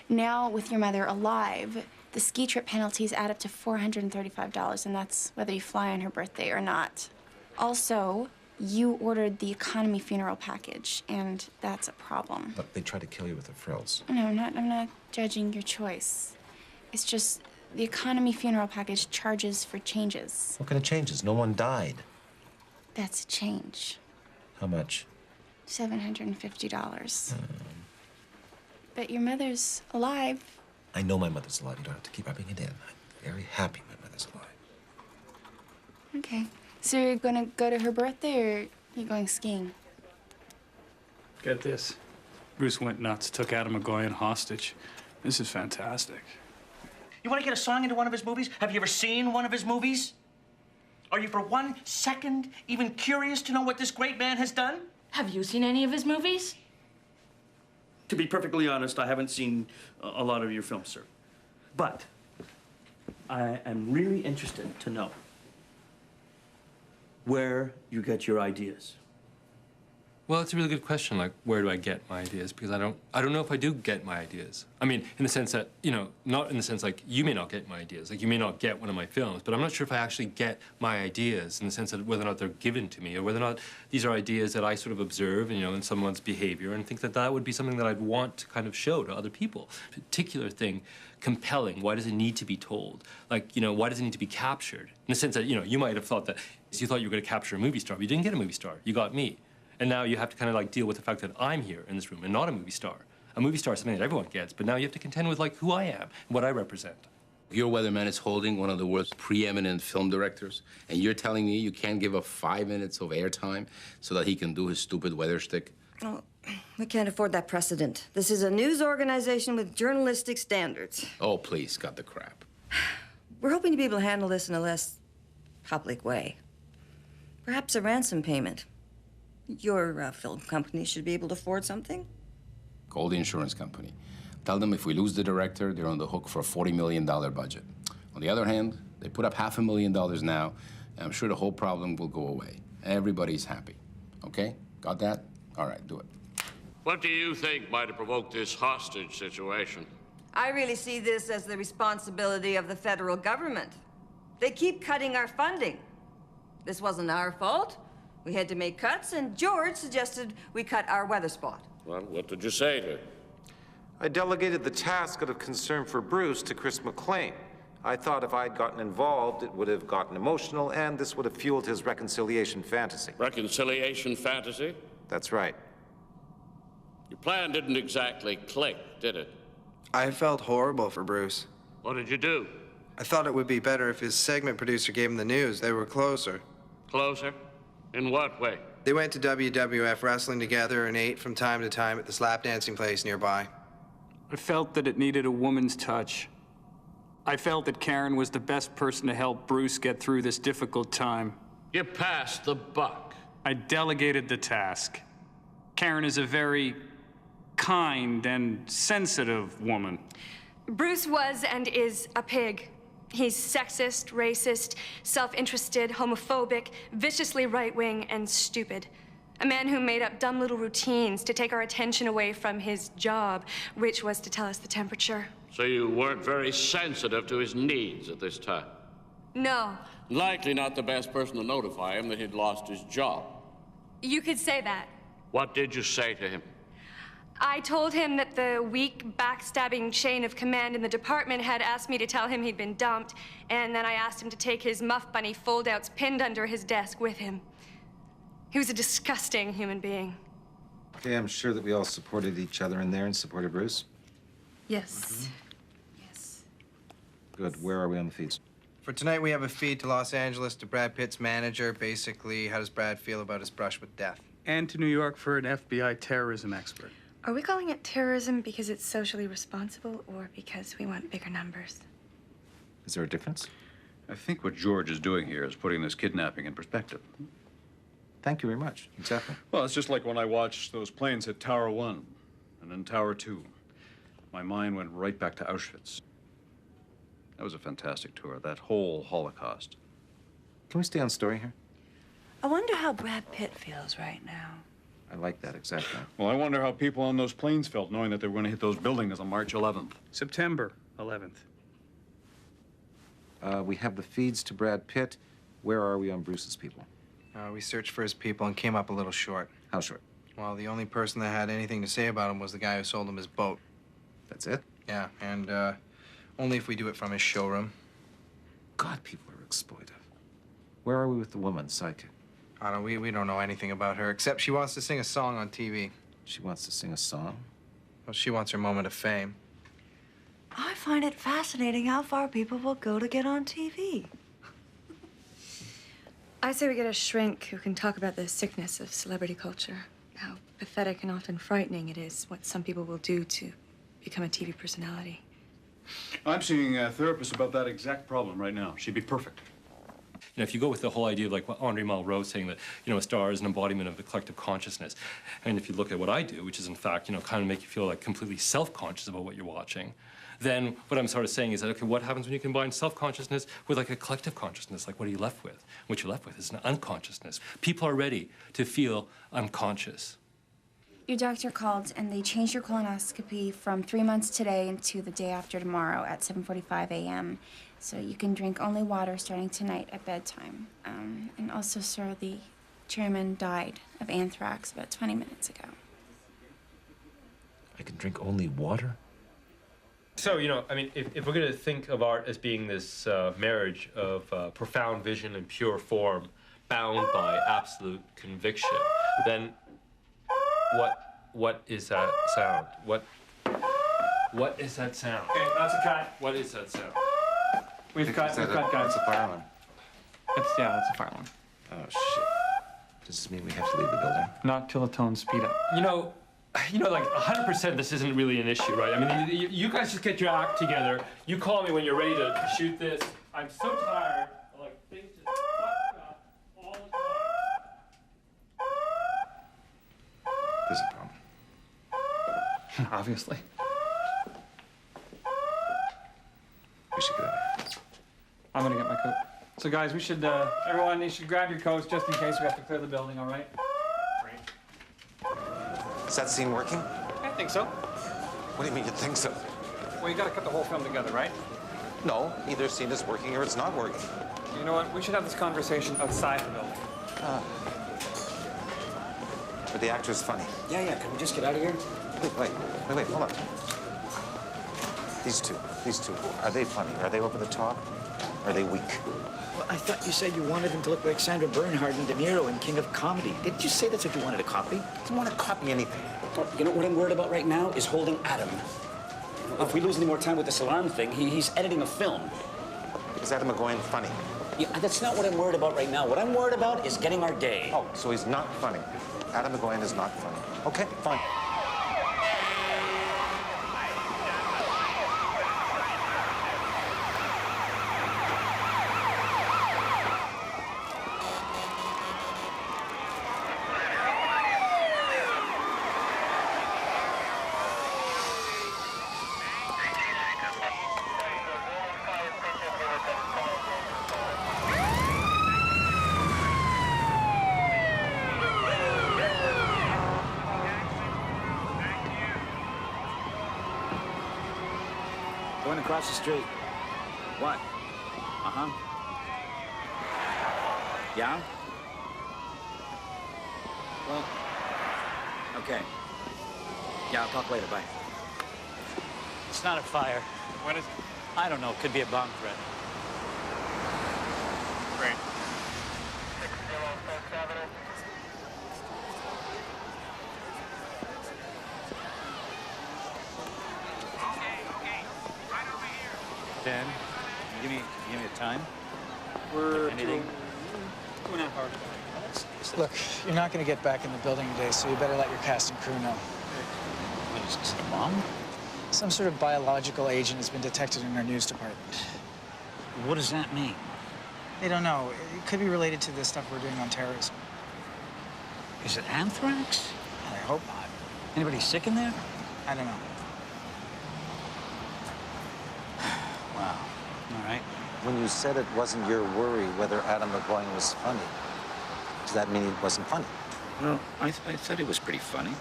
now, with your mother alive, the ski trip penalties add up to $435, and that's whether you fly on her birthday or not. Also, you ordered the economy funeral package, and that's a problem. But they tried to kill you with the frills. No, I'm not judging your choice. It's just the economy funeral package charges for changes. What kind of changes? No one died. That's a change. How much? $750. But your mother's alive. I know my mother's alive. You don't have to keep rubbing it in. I'm very happy my mother's alive. Okay. So you're gonna go to her birthday, or you're going skiing? Get this. Bruce went nuts, took Adam McGoyan hostage. This is fantastic. You want to get a song into one of his movies? Have you ever seen one of his movies? Are you for 1 second even curious to know what this great man has done? Have you seen any of his movies? To be perfectly honest, I haven't seen a lot of your films, sir. But I am really interested to know where you get your ideas. Well, it's a really good question. Like, where do I get my ideas? Because I don't know if I do get my ideas. I mean, in the sense that, you know, not in the sense like you may not get my ideas. Like, you may not get one of my films, but I'm not sure if I actually get my ideas in the sense that whether or not they're given to me, or whether or not these are ideas that I sort of observe, you know, in someone's behavior, and think that that would be something that I'd want to kind of show to other people. Particular thing, compelling. Why does it need to be told? Like, you know, why does it need to be captured? In the sense that, you know, you might have thought that you thought you were going to capture a movie star, but you didn't get a movie star. You got me. And now you have to kind of like deal with the fact that I'm here in this room and not a movie star. A movie star is something that everyone gets, but now you have to contend with like who I am and what I represent. Your weatherman is holding one of the world's preeminent film directors, and you're telling me you can't give up 5 minutes of airtime so that he can do his stupid weather shtick? Oh, we can't afford that precedent. This is a news organization with journalistic standards. Oh, please, cut the crap. We're hoping to be able to handle this in a less public way. Perhaps a ransom payment. Your film company should be able to afford something. Call the insurance company. Tell them if we lose the director, they're on the hook for a $40 million budget. On the other hand, they put up $500,000 now, and I'm sure the whole problem will go away. Everybody's happy. Okay? Got that? All right, do it. What do you think might have provoked this hostage situation? I really see this as the responsibility of the federal government. They keep cutting our funding. This wasn't our fault. We had to make cuts, and George suggested we cut our weather spot. Well, what did you say to him? I delegated the task out of concern for Bruce to Chris McLean. I thought if I'd gotten involved, it would have gotten emotional, and this would have fueled his reconciliation fantasy. Reconciliation fantasy? That's right. Your plan didn't exactly click, did it? I felt horrible for Bruce. What did you do? I thought it would be better if his segment producer gave him the news. They were closer. Closer? In what way? They went to WWF wrestling together and ate from time to time at the slap dancing place nearby. I felt that it needed a woman's touch. I felt that Karen was the best person to help Bruce get through this difficult time. You passed the buck. I delegated the task. Karen is a very kind and sensitive woman. Bruce was and is a pig. He's sexist, racist, self-interested, homophobic, viciously right-wing, and stupid. A man who made up dumb little routines to take our attention away from his job, which was to tell us the temperature. So you weren't very sensitive to his needs at this time? No. Likely not the best person to notify him that he'd lost his job. You could say that. What did you say to him? I told him that the weak, backstabbing chain of command in the department had asked me to tell him he'd been dumped, and then I asked him to take his Muff Bunny foldouts pinned under his desk with him. He was a disgusting human being. Okay, I'm sure that we all supported each other in there and supported Bruce. Yes. Yes. Good. Where are we on the feeds? For tonight, we have a feed to Los Angeles to Brad Pitt's manager. Basically, how does Brad feel about his brush with death? And to New York for an FBI terrorism expert. Are we calling it terrorism because it's socially responsible or because we want bigger numbers? Is there a difference? I think what George is doing here is putting this kidnapping in perspective. Thank you very much. Exactly. Well, it's just like when I watched those planes hit Tower 1 and then Tower 2. My mind went right back to Auschwitz. That was a fantastic tour, that whole Holocaust. Can we stay on story here? I wonder how Brad Pitt feels right now. I like that, exactly. Well, I wonder how people on those planes felt knowing that they were going to hit those buildings on March 11th. September 11th. We have the feeds to Brad Pitt. Where are we on Bruce's people? We searched for his people and came up a little short. How short? Well, the only person that had anything to say about him was the guy who sold him his boat. That's it? Yeah, and only if we do it from his showroom. God, people are exploitive. Where are we with the woman, sidekick? I don't know, we don't know anything about her, except she wants to sing a song on TV. She wants to sing a song? Well, she wants her moment of fame. I find it fascinating how far people will go to get on TV. I say we get a shrink who can talk about the sickness of celebrity culture, how pathetic and often frightening it is, what some people will do to become a TV personality. I'm seeing a therapist about that exact problem right now. She'd be perfect. You know, if you go with the whole idea of like what Andre Malraux saying that, you know, a star is an embodiment of the collective consciousness, and if you look at what I do, which is in fact, you know, kind of make you feel like completely self-conscious about what you're watching, then what I'm sort of saying is that, okay, what happens when you combine self-consciousness with like a collective consciousness? Like, what are you left with? What you're left with is an unconsciousness. People are ready to feel unconscious. Your doctor called and they changed your colonoscopy from 3 months today into the day after tomorrow at 7:45 a.m. So you can drink only water starting tonight at bedtime. And also, sir, the chairman died of anthrax about 20 minutes ago. I can drink only water? So, you know, I mean, if we're going to think of art as being this marriage of profound vision and pure form bound by absolute conviction, then what is that sound? What is that sound? Okay, that's a cut. What is that sound? We've cut, guys. It's a fire alarm. Yeah, that's a fire alarm. Oh, shit. Does this mean we have to leave the building? Not till the tones speed up. You know, like 100% this isn't really an issue, right? I mean, you guys just get your act together. You call me when you're ready to shoot this. I'm so tired. Like, things just fuck up all the time. There's a problem. Obviously. We should get out of here. I'm gonna get my coat. So guys, we should, everyone, you should grab your coats just in case we have to clear the building, all right? Is that scene working? I think so. What do you mean you think so? Well, you gotta cut the whole film together, right? No, either scene is working or it's not working. You know what? We should have this conversation outside the building. Are the actors funny? Yeah, can we just get out of here? Wait, hold on. These two, are they funny? Are they over the top? Are they weak? Well, I thought you said you wanted them to look like Sandra Bernhard and De Niro in King of Comedy. Didn't you say that's what you wanted to copy? I don't want to copy anything. Well, you know what I'm worried about right now is holding Adam. If we lose any more time with this alarm thing, he's editing a film. Is Adam McGowan funny? Yeah, that's not what I'm worried about right now. What I'm worried about is getting our day. Oh, so he's not funny. Adam McGowan is not funny. Okay, fine. Going across the street. What? Uh-huh. Yeah? Well, okay. Yeah, I'll talk later. Bye. It's not a fire. What is it? I don't know. Could be a bomb threat. Great. Dan, give me a time. We're anything. 2.5 hours. Look, you're not going to get back in the building today, so you better let your cast and crew know. What is this, a bomb? Some sort of biological agent has been detected in our news department. What does that mean? They don't know. It could be related to the stuff we're doing on terrorism. Is it anthrax? I hope not. Anybody sick in there? I don't know. Wow. All right. When you said it wasn't your worry whether Adam McGowan was funny, does that mean he wasn't funny? No, I thought he was pretty funny.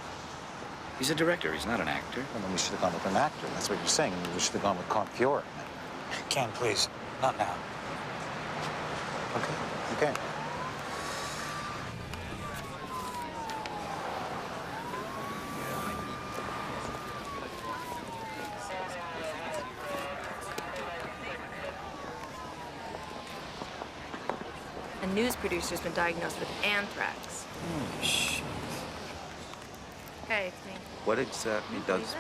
He's a director. He's not an actor. Well, then we should have gone with an actor. That's what you're saying. We should have gone with Confiore. Ken, please. Not now. Okay. A news producer's been diagnosed with anthrax. Holy shit. Hey, it's me. What exactly does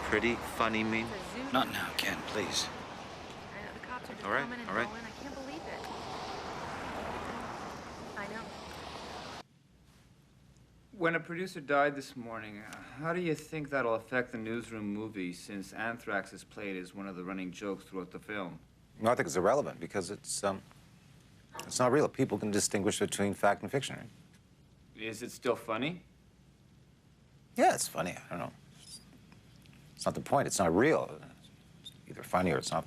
pretty funny mean? Not now, Ken, please. I know the cops are just All right, coming and all right. going. I can't believe it. I know. When a producer died this morning, how do you think that'll affect the Newsroom movie, since anthrax is played as one of the running jokes throughout the film? No, I think it's irrelevant because it's not real. People can distinguish between fact and fiction, right? Is it still funny? Yeah, it's funny. I don't know. It's not the point. It's not real. It's either funny or it's not.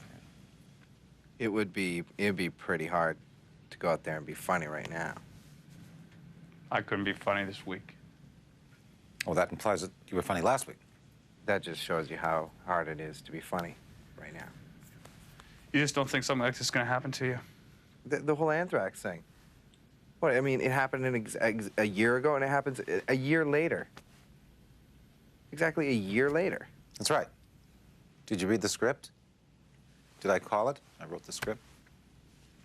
It'd be pretty hard to go out there and be funny right now. I couldn't be funny this week. Well, that implies that you were funny last week. That just shows you how hard it is to be funny right now. You just don't think something like this is going to happen to you? The whole anthrax thing. What, I mean, it happened a year ago, and it happens a year later. Exactly a year later. That's right. Did you read the script? Did I call it? I wrote the script.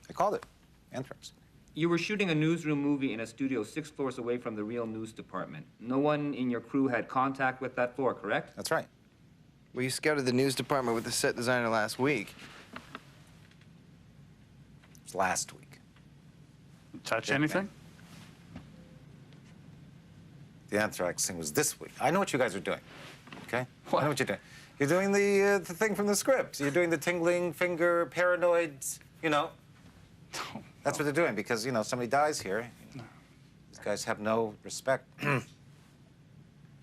I called it anthrax. You were shooting a Newsroom movie in a studio 6 floors away from the real news department. No one in your crew had contact with that floor, correct? That's right. Well, you scouted the news department with the set designer last week. It was last week. Touch anything? The anthrax thing was this week. I know what you guys are doing, okay? I know what you're doing. You're doing the thing from the script. You're doing the tingling finger, paranoid, you know. That's what they're doing because, you know, somebody dies here. These guys have no respect. You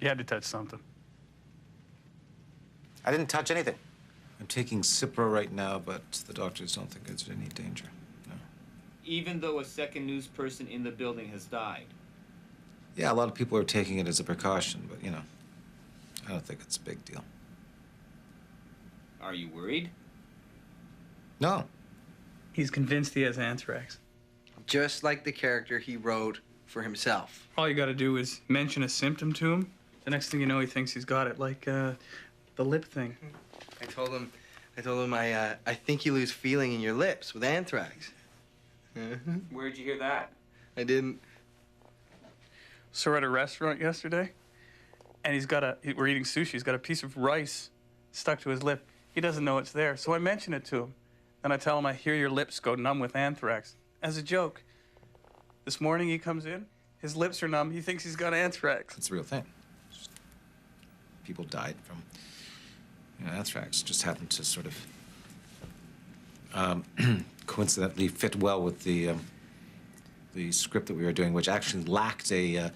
had to touch something. I didn't touch anything. I'm taking Cipro right now, but the doctors don't think it's in any danger. No. Even though a second news person in the building has died. Yeah, a lot of people are taking it as a precaution, but, you know, I don't think it's a big deal. Are you worried? No. He's convinced he has anthrax. Just like the character he wrote for himself. All you got to do is mention a symptom to him. The next thing you know, he thinks he's got it, like the lip thing. I told him I think you lose feeling in your lips with anthrax. Where'd you hear that? I didn't. So we're at a restaurant yesterday, and we're eating sushi. He's got a piece of rice stuck to his lip. He doesn't know it's there, so I mention it to him. And I tell him I hear your lips go numb with anthrax, as a joke. This morning he comes in, his lips are numb, he thinks he's got anthrax. It's a real thing. People died from anthrax. Just happened to sort of coincidentally fit well with the script that we were doing, which actually lacked a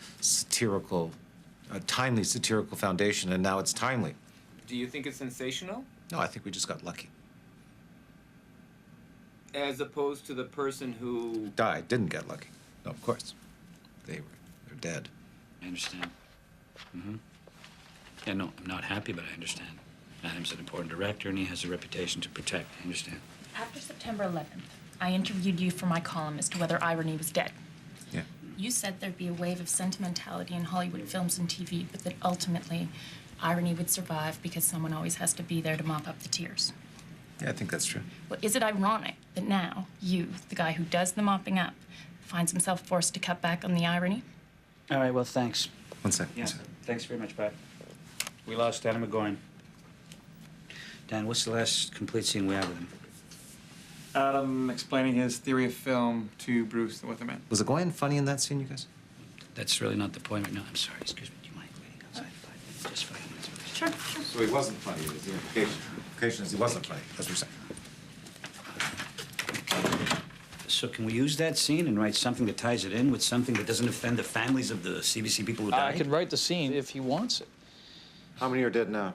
timely satirical foundation, and now it's timely. Do you think it's sensational? No, I think we just got lucky. As opposed to the person who Died, didn't get lucky. No, of course. They're dead. I understand. Mm-hmm. Yeah, no, I'm not happy, but I understand. Adam's an important director, and he has a reputation to protect. I understand. After September 11th, I interviewed you for my column as to whether irony was dead. Yeah. You said there'd be a wave of sentimentality in Hollywood films and TV, but that ultimately irony would survive because someone always has to be there to mop up the tears. Yeah, I think that's true. Well, is it ironic that now you, the guy who does the mopping up, finds himself forced to cut back on the irony? All right, well, thanks. One sec. Yeah, thanks very much, Pat. We lost Adam McGowan. Dan, what's the last complete scene we have with him? Adam explaining his theory of film to Bruce, the weatherman. Was Egoyan funny in that scene, you guys? That's really not the point right now. I'm sorry, excuse me. Do you mind waiting outside 5 minutes? Just 5 minutes, please. Sure, sure. So he wasn't funny, is the implication. The implication is he wasn't funny. That's what you're saying. So can we use that scene and write something that ties it in with something that doesn't offend the families of the CBC people who died? I could write the scene if he wants it. How many are dead now?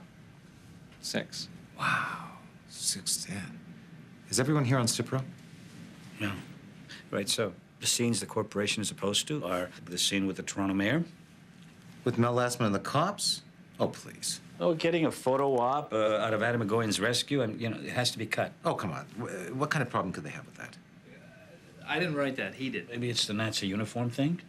6. Wow. 6 dead. Is everyone here on Cipro? No. Right, so the scenes the corporation is opposed to are the scene with the Toronto mayor. With Mel Lastman and the cops? Oh, please. Oh, getting a photo op out of Adam McGowan's rescue, and, you know, it has to be cut. Oh, come on. What kind of problem could they have with that? I didn't write that. He did. Maybe it's the Nazi uniform thing?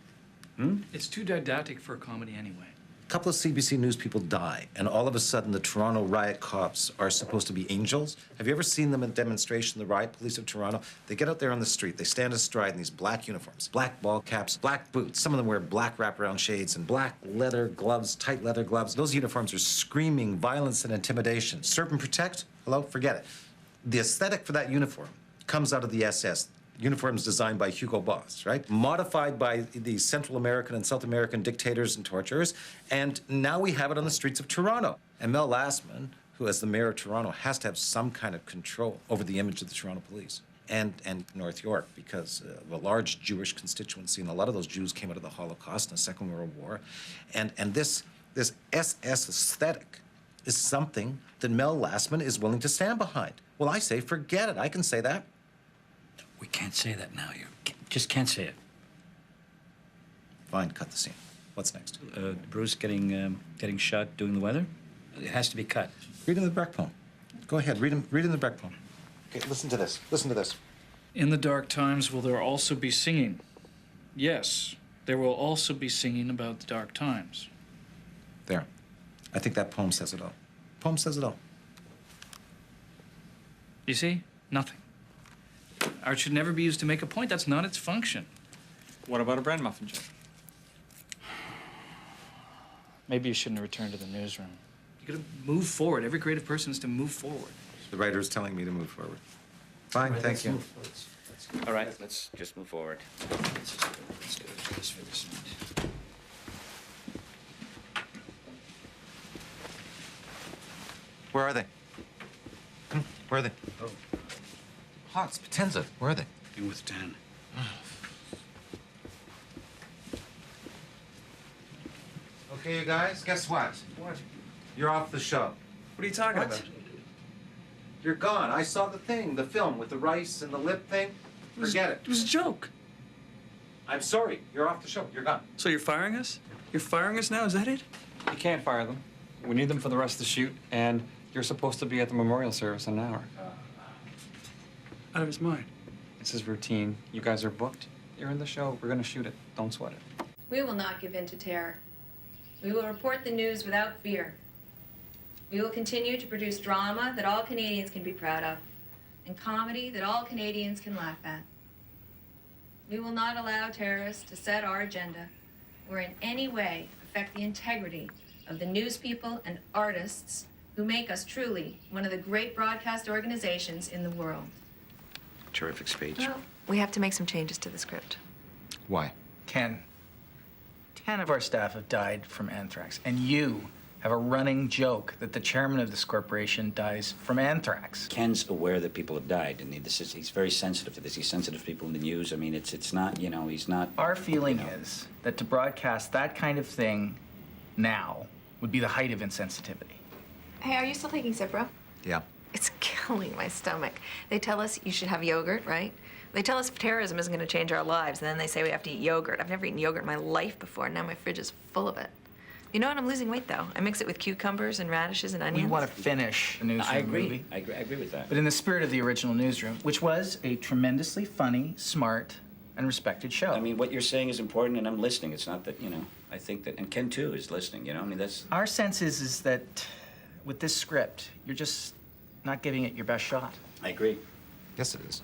Hmm? It's too didactic for a comedy anyway. A couple of CBC News people die, and all of a sudden the Toronto riot cops are supposed to be angels. Have you ever seen them in demonstration, the riot police of Toronto? They get out there on the street, they stand astride in these black uniforms, black ball caps, black boots. Some of them wear black wraparound shades and black leather gloves, tight leather gloves. Those uniforms are screaming violence and intimidation. Serve and protect? Hello? Forget it. The aesthetic for that uniform comes out of the SS. Uniforms designed by Hugo Boss, right? Modified by the Central American and South American dictators and torturers, and now we have it on the streets of Toronto. And Mel Lastman, who as the mayor of Toronto has to have some kind of control over the image of the Toronto police and North York, because of a large Jewish constituency, and a lot of those Jews came out of the Holocaust and the Second World War, and this SS aesthetic is something that Mel Lastman is willing to stand behind. Well, I say forget it. I can say that. We can't say that now. You just can't say it. Fine, cut the scene. What's next? Bruce getting shot doing the weather? It has to be cut. Read him the Brecht poem. Go ahead, read him the Brecht poem. Okay, listen to this. Listen to this. In the dark times will there also be singing? Yes, there will also be singing about the dark times. There. I think that poem says it all. Poem says it all. You see? Nothing. Art should never be used to make a point. That's not its function. What about a bread muffin joke? Maybe you shouldn't have returned to the newsroom. You gotta move forward. Every creative person is to move forward. The writer is telling me to move forward. Fine, Right, thank you. All right, let's just move forward. Let's go just for this minute. Where are they? Where are they? Oh. Hawks, Potenza, where are they? In with Dan. Okay, you guys, guess what? What? You're off the show. What are you talking about? You're gone. I saw the thing, the film with the rice and the lip thing. Forget it. It was a joke. I'm sorry. You're off the show. You're gone. So you're firing us? You're firing us now? Is that it? You can't fire them. We need them for the rest of the shoot, and you're supposed to be at the memorial service in an hour. Out of his mind. This is routine. You guys are booked. You're in the show. We're gonna shoot it. Don't sweat it. We will not give in to terror. We will report the news without fear. We will continue to produce drama that all Canadians can be proud of, and comedy that all Canadians can laugh at. We will not allow terrorists to set our agenda or in any way affect the integrity of the news people and artists who make us truly one of the great broadcast organizations in the world. Terrific speech. Well, we have to make some changes to the script. Why? Ken, 10 of our staff have died from anthrax, and you have a running joke that the chairman of this corporation dies from anthrax. Ken's aware that people have died, and he's very sensitive to this. He's sensitive to people in the news. I mean, it's not, you know, he's not... Our feeling is that to broadcast that kind of thing now would be the height of insensitivity. Hey, are you still taking Cipro? Yeah. It's killing my stomach. They tell us you should have yogurt, right? They tell us terrorism isn't going to change our lives, and then they say we have to eat yogurt. I've never eaten yogurt in my life before, and now my fridge is full of it. You know what? I'm losing weight, though. I mix it with cucumbers and radishes and onions. We want to finish the Newsroom I agree. movie. I agree with that. But in the spirit of the original Newsroom, which was a tremendously funny, smart, and respected show. I mean, what you're saying is important, and I'm listening. It's not that, you know, I think that, and Ken, too, is listening, you know? I mean, that's... Our sense is that with this script, you're just not giving it your best shot. I agree. Yes, it is.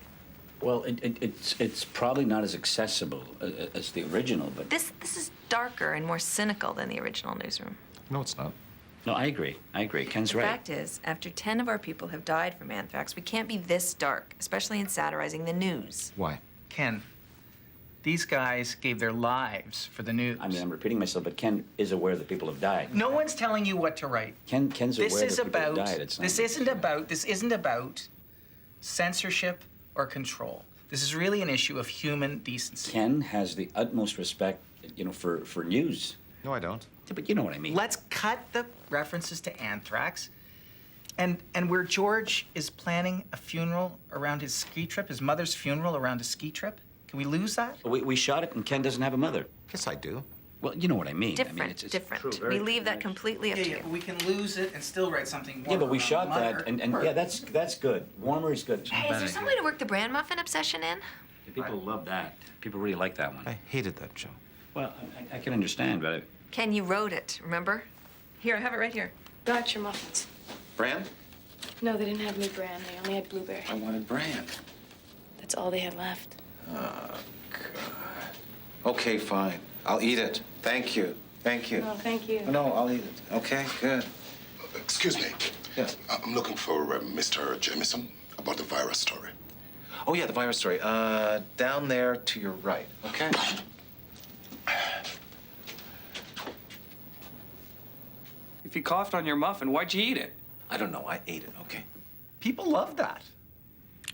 Well, it's probably not as accessible as the original, but... This is darker and more cynical than the original Newsroom. No, it's not. No, I agree. Ken's The right. fact is, after 10 of our people have died from anthrax, we can't be this dark, especially in satirizing the news. Why? Ken, these guys gave their lives for the news. I mean, I'm repeating myself, but Ken is aware that people have died. No one's telling you what to write. Ken's aware that people have died. It's not... This isn't about censorship or control. This is really an issue of human decency. Ken has the utmost respect, you know, for news. No, I don't. Yeah, but you know what I mean. Let's cut the references to anthrax. And where George is planning a funeral around his ski trip, his mother's funeral around a ski trip, can we lose that? We shot it, and Ken doesn't have a mother. Yes, I do. Well, you know what I mean. Different, I mean, it's different. True, We leave that completely up to you. But we can lose it and still write something Yeah, but we warmer shot around that, mother. and yeah, that's good. Warmer is good. Hey, is there some way to work the bran muffin obsession in? People love that. People really like that one. I hated that show. Well, I can understand, but Ken, you wrote it, remember? Here, I have it right here. Got your muffins. Bran? No, they didn't have any bran. They only had blueberry. I wanted Bran. That's all they had left. Oh, God. Okay, fine. I'll eat it. Thank you. Thank you. Oh, thank you. No, I'll eat it. Okay, good. Excuse me. Yes. I'm looking for Mr. Jamison about the virus story. Oh, yeah, the virus story. Down there to your right, okay? If you coughed on your muffin, why'd you eat it? I don't know. I ate it, okay? People love that.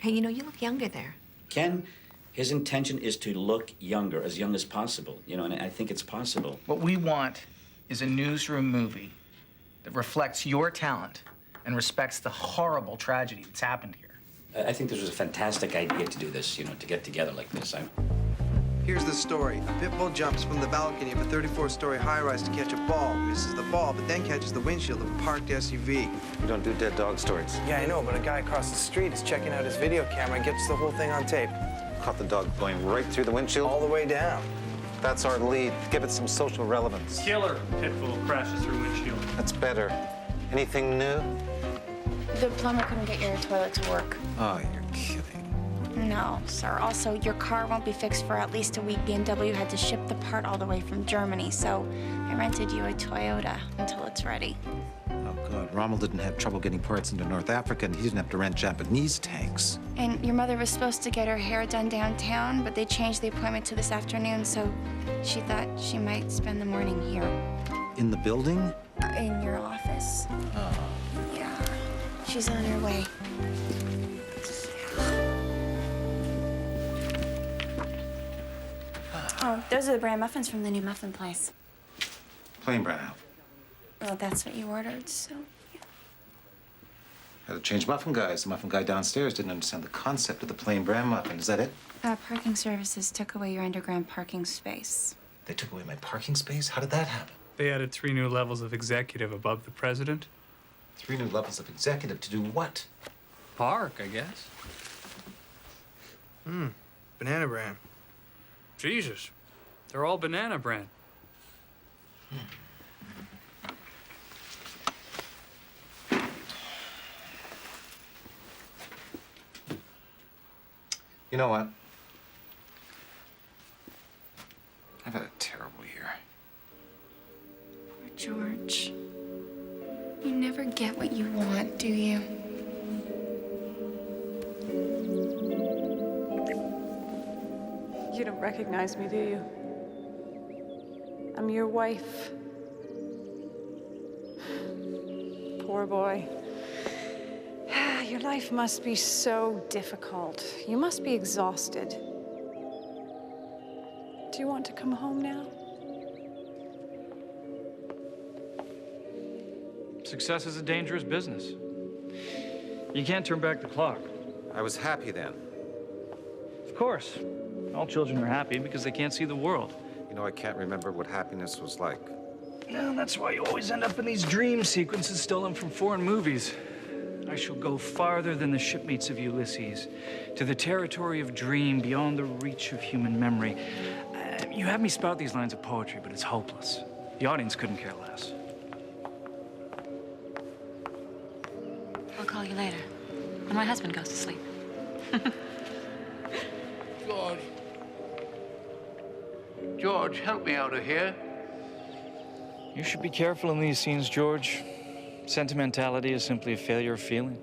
Hey, you know, you look younger there. Ken, his intention is to look younger, as young as possible, you know, and I think it's possible. What we want is a newsroom movie that reflects your talent and respects the horrible tragedy that's happened here. I think this was a fantastic idea to do this, you know, to get together like this. Here's the story. A pit bull jumps from the balcony of a 34-story high-rise to catch a ball. Misses the ball, but then catches the windshield of a parked SUV. We don't do dead dog stories. Yeah, I know, but a guy across the street is checking out his video camera and gets the whole thing on tape. Caught the dog going right through the windshield? All the way down. That's our lead. Give it some social relevance. Killer. Pit bull crashes through windshield. That's better. Anything new? The plumber couldn't get your toilet to work. Oh, you're kidding. No, sir. Also, your car won't be fixed for at least a week. BMW had to ship the part all the way from Germany, so I rented you a Toyota until it's ready. Oh, God. Rommel didn't have trouble getting parts into North Africa, and he didn't have to rent Japanese tanks. And your mother was supposed to get her hair done downtown, but they changed the appointment to this afternoon, so she thought she might spend the morning here. In the building? In your office. Oh. Yeah. She's on her way. Oh, those are the bran muffins from the new muffin place. Plain brown out. Well, that's what you ordered, so. Had to change muffin guys. The muffin guy downstairs didn't understand the concept of the plain bran muffin. Is that it? Parking services took away your underground parking space. They took away my parking space? How did that happen? They added 3 new levels of executive above the president. 3 new levels of executive to do what? Park, I guess. Banana bran. Jesus. They're all banana brand. You know what? I've had a terrible year. Poor George. You never get what you want, do you? You don't recognize me, do you? I'm your wife. Poor boy. Your life must be so difficult. You must be exhausted. Do you want to come home now? Success is a dangerous business. You can't turn back the clock. I was happy then. Of course. All children are happy because they can't see the world. You know, I can't remember what happiness was like. Well, that's why you always end up in these dream sequences stolen from foreign movies. I shall go farther than the shipmates of Ulysses, to the territory of dream beyond the reach of human memory. You have me spout these lines of poetry, but it's hopeless. The audience couldn't care less. I'll call you later, when my husband goes to sleep. George. George, help me out of here. You should be careful in these scenes, George. Sentimentality is simply a failure of feeling.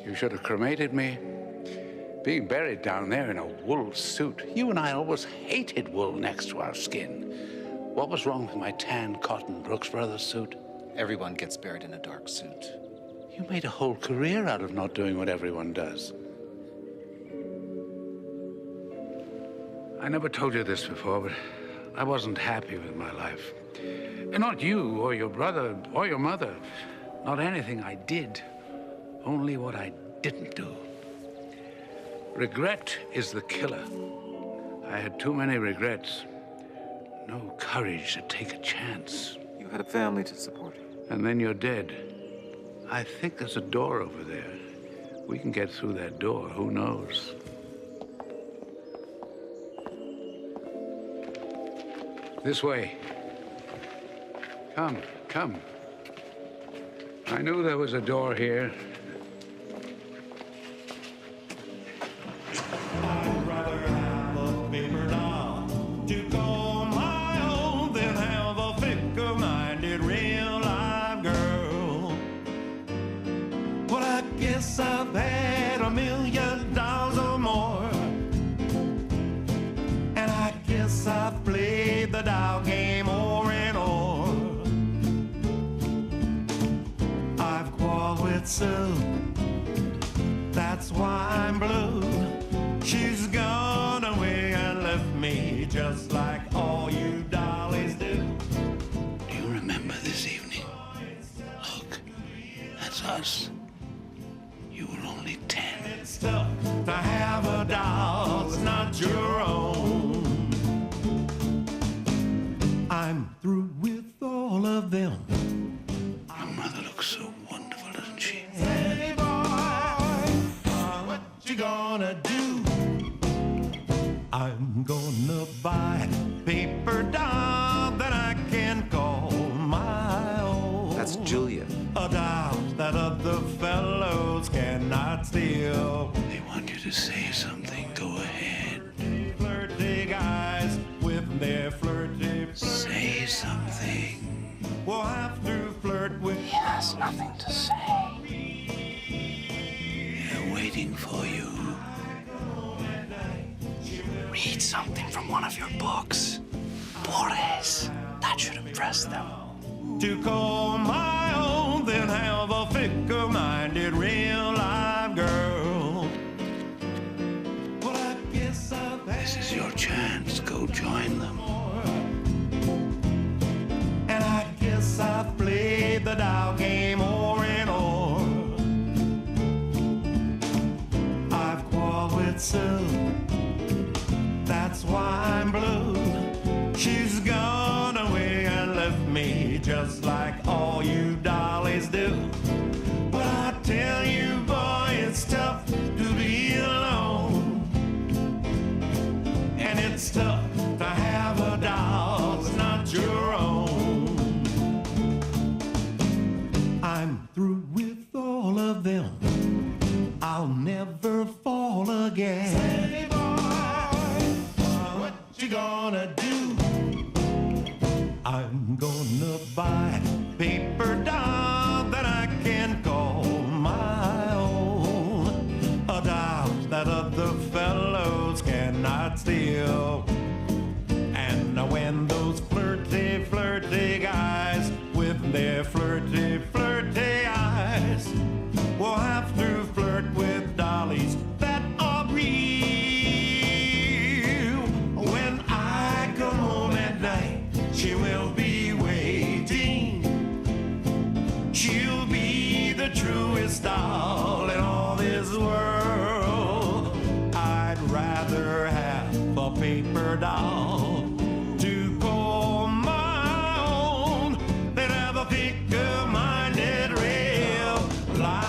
You should have cremated me. Being buried down there in a wool suit. You and I always hated wool next to our skin. What was wrong with my tan cotton Brooks Brothers suit? Everyone gets buried in a dark suit. You made a whole career out of not doing what everyone does. I never told you this before, but I wasn't happy with my life. And not you or your brother or your mother. Not anything I did. Only what I didn't do. Regret is the killer. I had too many regrets. No courage to take a chance. You had a family to support. And then you're dead. I think there's a door over there. We can get through that door, who knows? This way. Come, come. I knew there was a door here. I'd rather have a paper doll to call my own than have a fickle-minded real-life girl. Well, I guess I've had $1 million or more, and I guess I've played the doll game o'er and o'er. I've quarreled with Sue, that's why I'm blue. She's gone away and left me just like all you dollies do. Do you remember this evening? Look, that's us. You were only 10. It's tough to have a doll that's not your own. I'm through with all of them. Your mother looks so wonderful, doesn't she? Hey boy, what you gonna do? I'm gonna buy a paper doll that I can call my own. That's Julia. A doll that other fellows cannot steal. They want you to say something. Go ahead. Flirty guys with their flirty. Say something. We'll have to flirt with. He has nothing to say. They're waiting for you. Read something from one of your books. Boris. That should impress them. To call my own, then have a fickle-minded real-life girl. Well, I guess I've had. This is your chance. Go join them. And I guess I've played the doll game o'er and o'er. I've quarreled with Sue, that's why I'm blue. She's gone away and left me just like all you dollies do. But I tell you, boy, it's tough to be alone. And it's tough to have a doll that's not your own. I'm through with all of them. I'll never fall again. Say, boy, what you gonna do? I'm gonna buy a paper doll that I can call my own. A doll that other fellows cannot steal. And when those flirty, flirty guys with their flirty, flirty eyes will have to flirt with dollies that are real. When I come home at night, she will be waiting. She'll be the truest doll in all this world. I'd rather have a paper doll to call my own than have a fickle-minded real life.